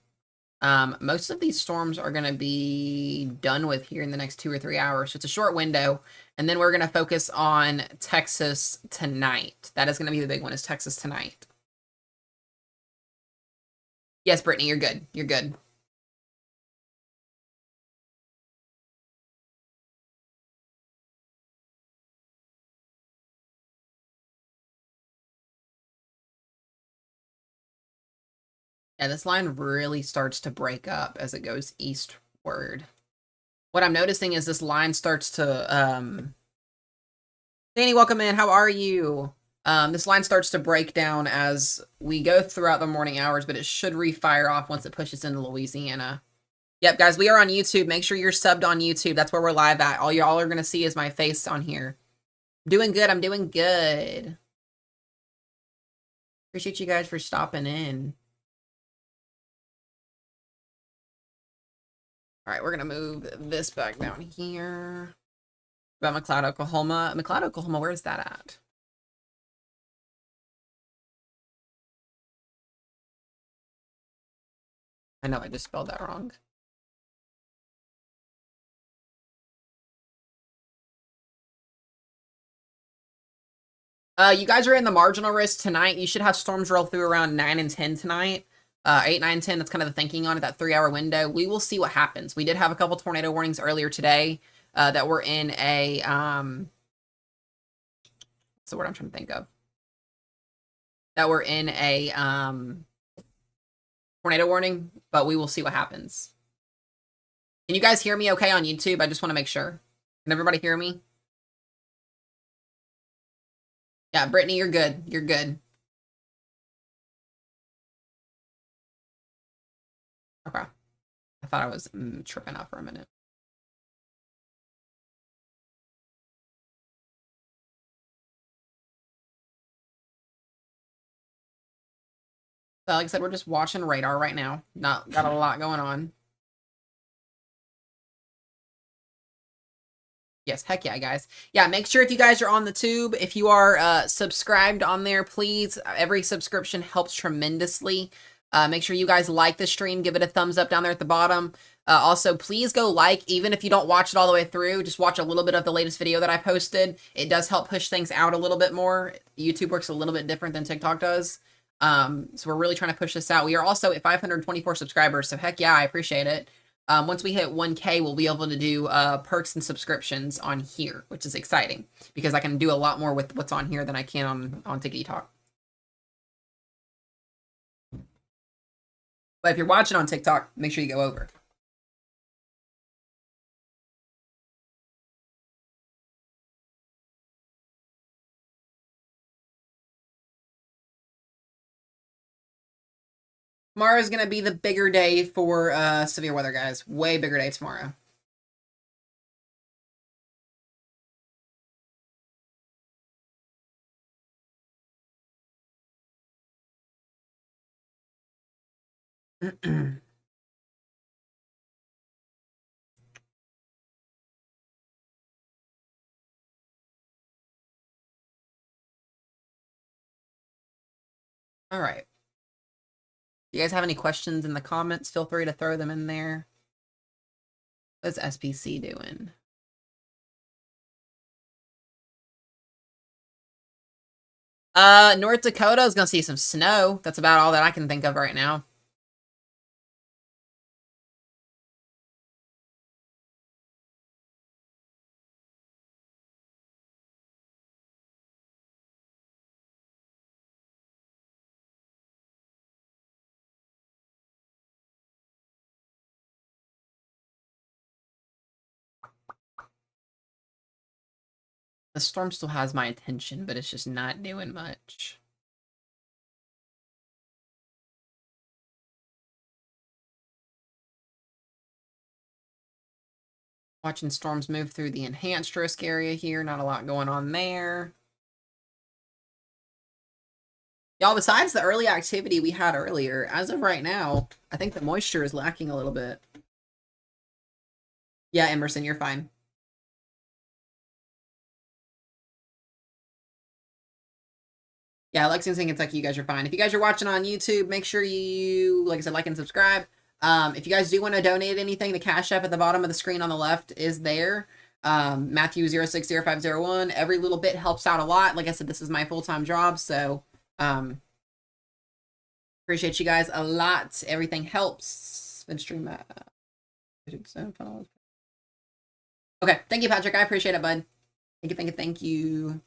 Most of these storms are going to be done with here in the next 2 or 3 hours. So it's a short window. And then we're going to focus on Texas tonight. That is going to be the big one, is Texas tonight. Yes, Brittany, you're good. You're good. Yeah, this line really starts to break up as it goes eastward. What I'm noticing is this line starts to Danny, welcome in. How are you? This line starts to break down as we go throughout the morning hours, but it should refire off once it pushes into Louisiana. Yep, guys, we are on YouTube. Make sure you're subbed on YouTube. That's where we're live at. All y'all are going to see is my face on here. Doing good. I'm doing good. Appreciate you guys for stopping in. All right, we're going to move this back down here. About McLeod, Oklahoma. McLeod, Oklahoma, where's that at? I know I just spelled that wrong. You guys are in the marginal risk tonight. You should have storms roll through around 9 and 10 tonight. 8, 9, 10, that's kind of the thinking on it, that 3-hour window. We will see what happens. We did have a couple tornado warnings earlier today that were in a, what's the word I'm trying to think of? That were in a tornado warning, but we will see what happens. Can you guys hear me okay on YouTube? I just want to make sure. Can everybody hear me? Yeah, Brittany, you're good. You're good. Okay. I thought I was tripping out for a minute. So like I said, we're just watching radar right now. Not got a lot going on. Yes, heck yeah, guys. Yeah, make sure if you guys are on the tube, if you are subscribed on there, please. Every subscription helps tremendously. Make sure you guys like the stream. Give it a thumbs up down there at the bottom. Also, please go like, even if you don't watch it all the way through, just watch a little bit of the latest video that I posted. It does help push things out a little bit more. YouTube works a little bit different than TikTok does. So we're really trying to push this out. We are also at 524 subscribers, so heck yeah, I appreciate it. Once we hit 1K, we'll be able to do perks and subscriptions on here, which is exciting because I can do a lot more with what's on here than I can on TikTok. But if you're watching on TikTok, make sure you go over. Tomorrow is going to be the bigger day for severe weather, guys. Way bigger day tomorrow. All right. If you guys have any questions in the comments, feel free to throw them in there. What's SPC doing? North Dakota is going to see some snow. That's about all that I can think of right now. The storm still has my attention, but it's just not doing much. Watching storms move through the enhanced risk area here. Not a lot going on there. Y'all, besides the early activity we had earlier, as of right now, I think the moisture is lacking a little bit. Yeah, Emerson, you're fine. Yeah, Lexington, Kentucky, you guys are fine. If you guys are watching on YouTube, make sure you, like I said, like and subscribe. If you guys do want to donate anything, the Cash App at the bottom of the screen on the left is there. Matthew 060501. Every little bit helps out a lot. Like I said, this is my full-time job, so appreciate you guys a lot. Everything helps. Stream okay, thank you, Patrick. I appreciate it, bud. Thank you, thank you, thank you.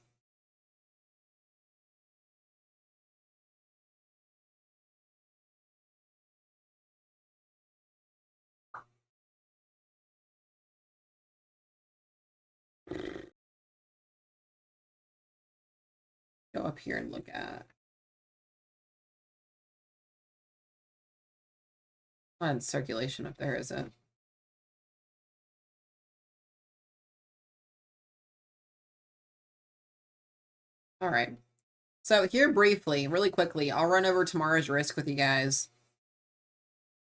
go up here and look at. Not circulation up there, is it? All right. So here briefly, really quickly, I'll run over tomorrow's risk with you guys.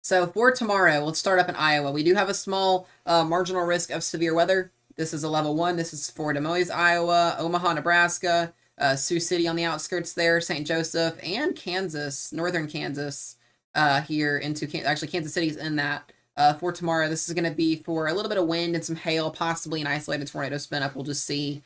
So for tomorrow, let's start up in Iowa. We do have a small marginal risk of severe weather. This is a level 1. This is for Des Moines, Iowa, Omaha, Nebraska, Sioux City on the outskirts there, St. Joseph, and Kansas, northern Kansas, here into actually Kansas City's in that. For tomorrow, this is going to be for a little bit of wind and some hail, possibly an isolated tornado spin up. We'll just see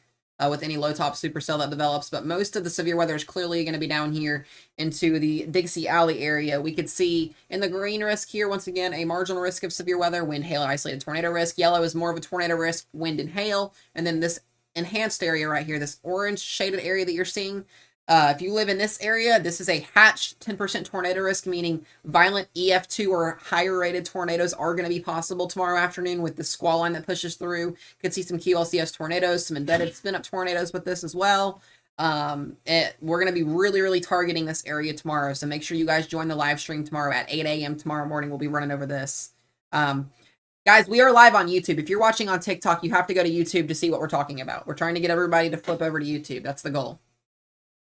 with any low top supercell that develops. But most of the severe weather is clearly going to be down here into the Dixie Alley area. We could see in the green risk here, once again, a marginal risk of severe weather, wind, hail, isolated tornado risk. Yellow is more of a tornado risk, wind and hail. And then this enhanced area right here, this orange shaded area that you're seeing, if you live in this area, this is a hatched 10% tornado risk, meaning violent EF2 or higher rated tornadoes are going to be possible tomorrow afternoon with the squall line that pushes through. Could see some QLCS tornadoes, some embedded spin-up tornadoes with this as well. We're going to be really targeting this area tomorrow, so make sure you guys join the live stream tomorrow at 8 a.m. tomorrow morning. We'll be running over this. Guys, we are live on YouTube. If you're watching on TikTok, you have to go to YouTube to see what we're talking about. We're trying to get everybody to flip over to YouTube. That's the goal.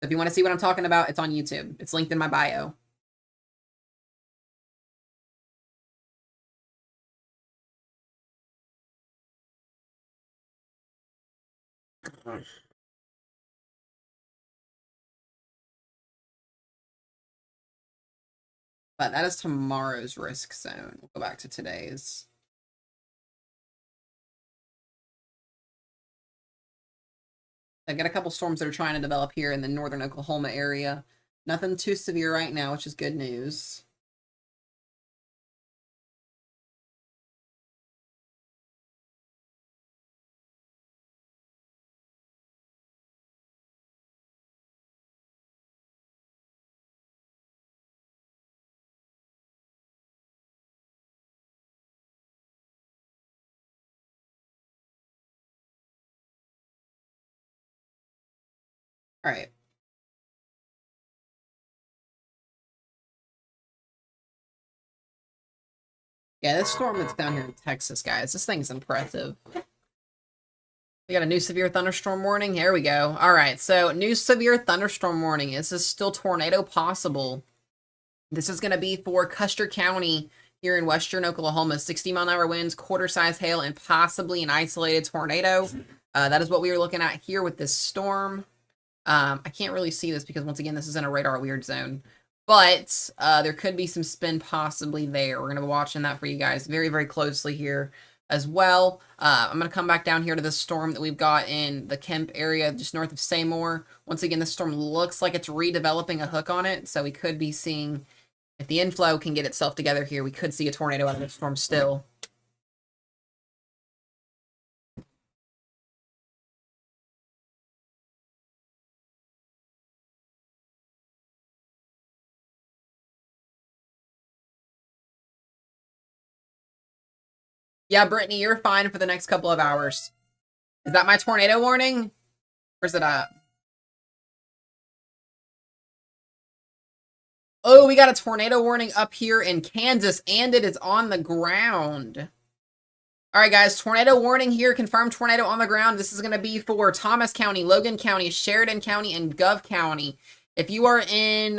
If you want to see what I'm talking about, it's on YouTube. It's linked in my bio. But that is tomorrow's risk zone. We'll go back to today's. I've got a couple storms that are trying to develop here in the northern Oklahoma area. Nothing too severe right now, which is good news. All right. Yeah, this storm that's down here in Texas, guys, this thing's impressive. We got a new severe thunderstorm warning. Here we go. All right, so new severe thunderstorm warning. Is this still tornado possible? This is going to be for Custer County here in western Oklahoma. 60-mile-an-hour winds, quarter-size hail, and possibly an isolated tornado. That is what we are looking at here with this storm. I can't really see this because, once again, this is in a radar weird zone. But there could be some spin possibly there. We're going to be watching that for you guys very closely here as well. I'm going to come back down here to this storm that we've got in the Kemp area just north of Seymour. Once again, this storm looks like it's redeveloping a hook on it. So we could be seeing, if the inflow can get itself together here, we could see a tornado out of this storm still. Yeah, Brittany, you're fine for the next couple of hours. Is that my tornado warning? Where's it at? Oh, we got a tornado warning up here in Kansas, and it is on the ground. All right, guys, tornado warning here. Confirmed tornado on the ground. This is going to be for Thomas County, Logan County, Sheridan County, and Gov County. If you are in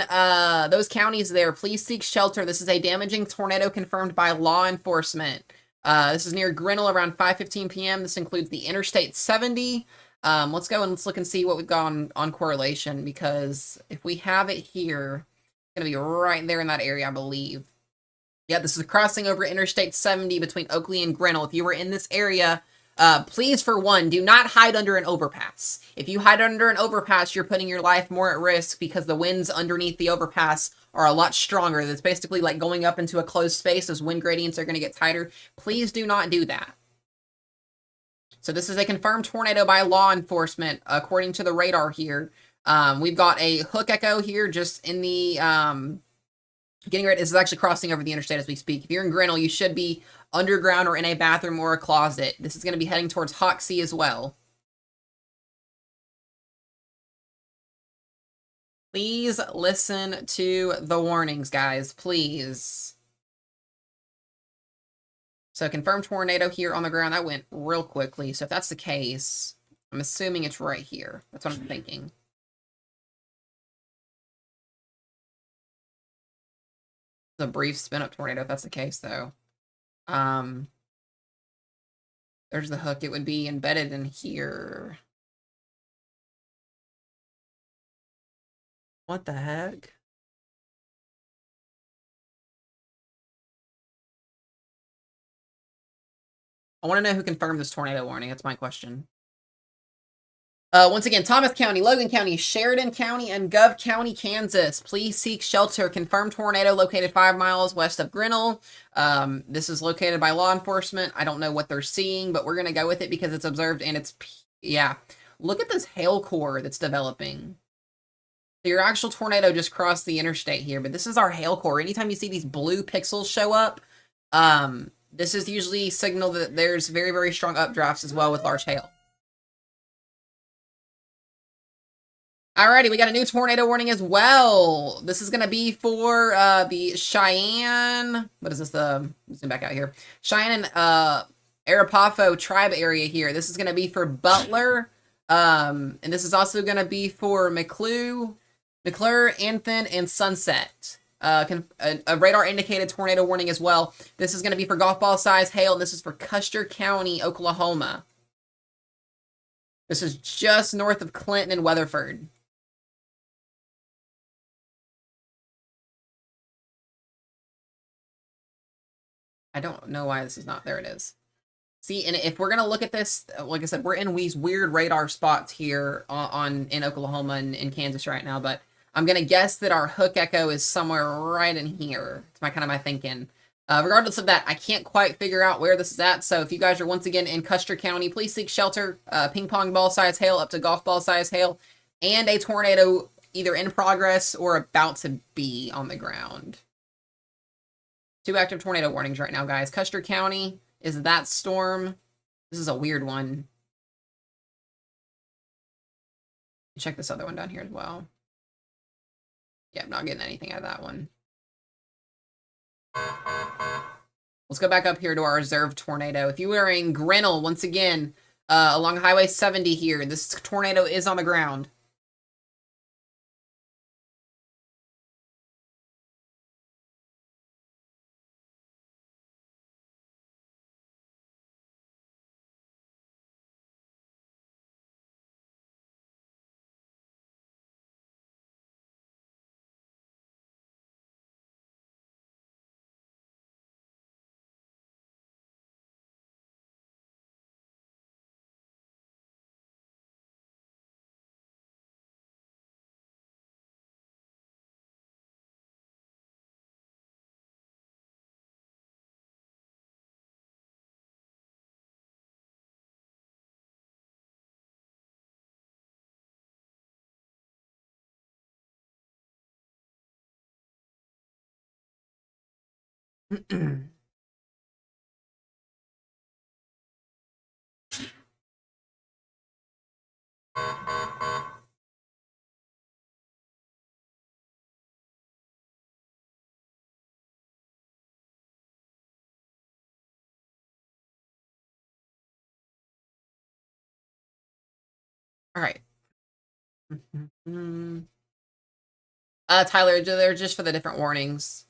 those counties there, please seek shelter. This is a damaging tornado confirmed by law enforcement. This is near Grinnell around 5:15 p.m. This includes the Interstate 70. Let's go and let's look and see what we've got on correlation, because if we have it here, it's going to be right there in that area, I believe. Yeah, this is crossing over Interstate 70 between Oakley and Grinnell. If you were in this area, please, for one, do not hide under an overpass. If you hide under an overpass, you're putting your life more at risk because the winds underneath the overpass are a lot stronger. That's basically like going up into a closed space. Those wind gradients are going to get tighter. Please do not do that. So this is a confirmed tornado by law enforcement, according to the radar here. We've got a hook echo here just in the... getting ready. This is actually crossing over the interstate as we speak. If you're in Grinnell, you should be underground or in a bathroom or a closet. This is going to be heading towards Hoxie as well. Please listen to the warnings, guys. Please. So confirmed tornado here on the ground. That went real quickly. So if that's the case, I'm assuming it's right here. That's what I'm thinking. The brief spin up tornado if that's the case, though. There's the hook. It would be embedded in here. What the heck? I want to know who confirmed this tornado warning. That's my question. Once again, Thomas County, Logan County, Sheridan County, and Gov County, Kansas. Please seek shelter. Confirmed tornado located 5 miles west of Grinnell. This is located by law enforcement. I don't know what they're seeing, but we're going to go with it because it's observed and it's... Yeah. Look at this hail core that's developing. So your actual tornado just crossed the interstate here, but this is our hail core. Anytime you see these blue pixels show up, this is usually signal that there's very, very strong updrafts as well with large hail. Alrighty, we got a new tornado warning as well. This is going to be for the Cheyenne... What is this? Zoom back out here. Cheyenne and Arapaho tribe area here. This is going to be for Butler. And this is also going to be for McClure, Anthem, and Sunset. A radar-indicated tornado warning as well. This is going to be for golf ball size hail, and this is for Custer County, Oklahoma. This is just north of Clinton and Weatherford. I don't know why this is not. There it is. See, and if we're going to look at this, like I said, we're in these weird radar spots here in Oklahoma and in Kansas right now, but I'm going to guess that our hook echo is somewhere right in here. It's kind of my thinking. Regardless of that, I can't quite figure out where this is at, so if you guys are once again in Custer County, please seek shelter. Ping pong ball size hail up to golf ball size hail, and a tornado either in progress or about to be on the ground. 2 active tornado warnings right now, guys. Custer County is that storm. This is a weird one. Check this other one down here as well. Yeah, I'm not getting anything out of that one. Let's go back up here to our reserve tornado. If you are in Grinnell, once again, along Highway 70 here, this tornado is on the ground. All right. Tyler, they're just for the different warnings.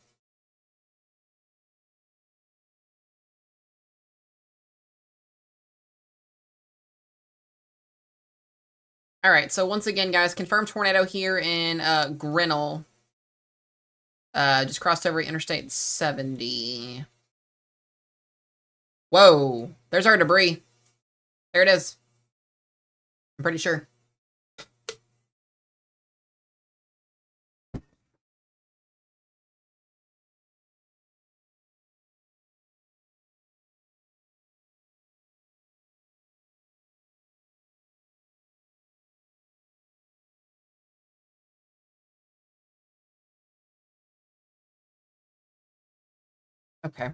All right, so once again, guys, confirmed tornado here in Grinnell. Just crossed over Interstate 70. Whoa, there's our debris. There it is. I'm pretty sure. Okay.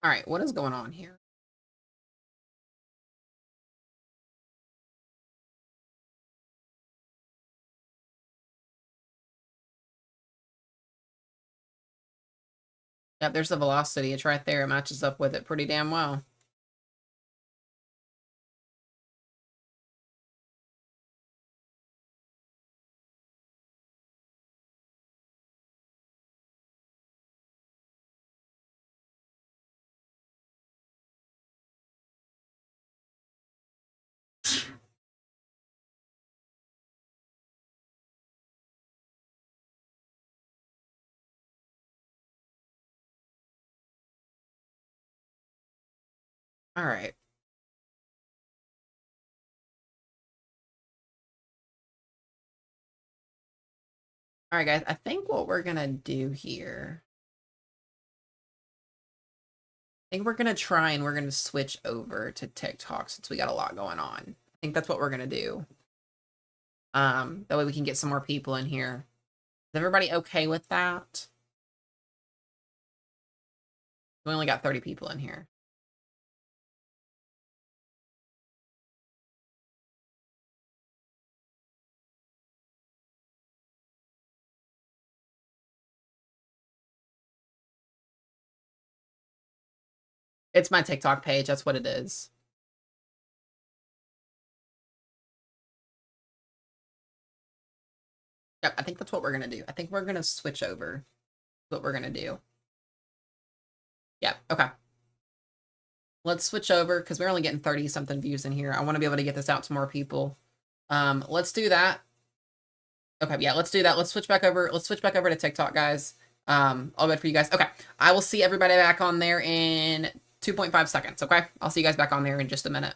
All right, what is going on here? Yep, there's the velocity. It's right there. It matches up with it pretty damn well. All right. All right, guys. I think what we're going to do here, I think we're going to try and we're going to switch over to TikTok since we got a lot going on. I think that's what we're going to do. That way we can get some more people in here. Is everybody okay with that? We only got 30 people in here. It's my TikTok page. That's what it is. Yep, I think that's what we're going to do. I think we're going to switch over. What we're going to do. Yep, okay. Let's switch over because we're only getting 30 something views in here. I want to be able to get this out to more people. Let's do that. Okay, yeah, let's do that. Let's switch back over. Let's switch back over to TikTok, guys. All good for you guys. Okay, I will see everybody back on there in 2.5 seconds. Okay, I'll see you guys back on there in just a minute.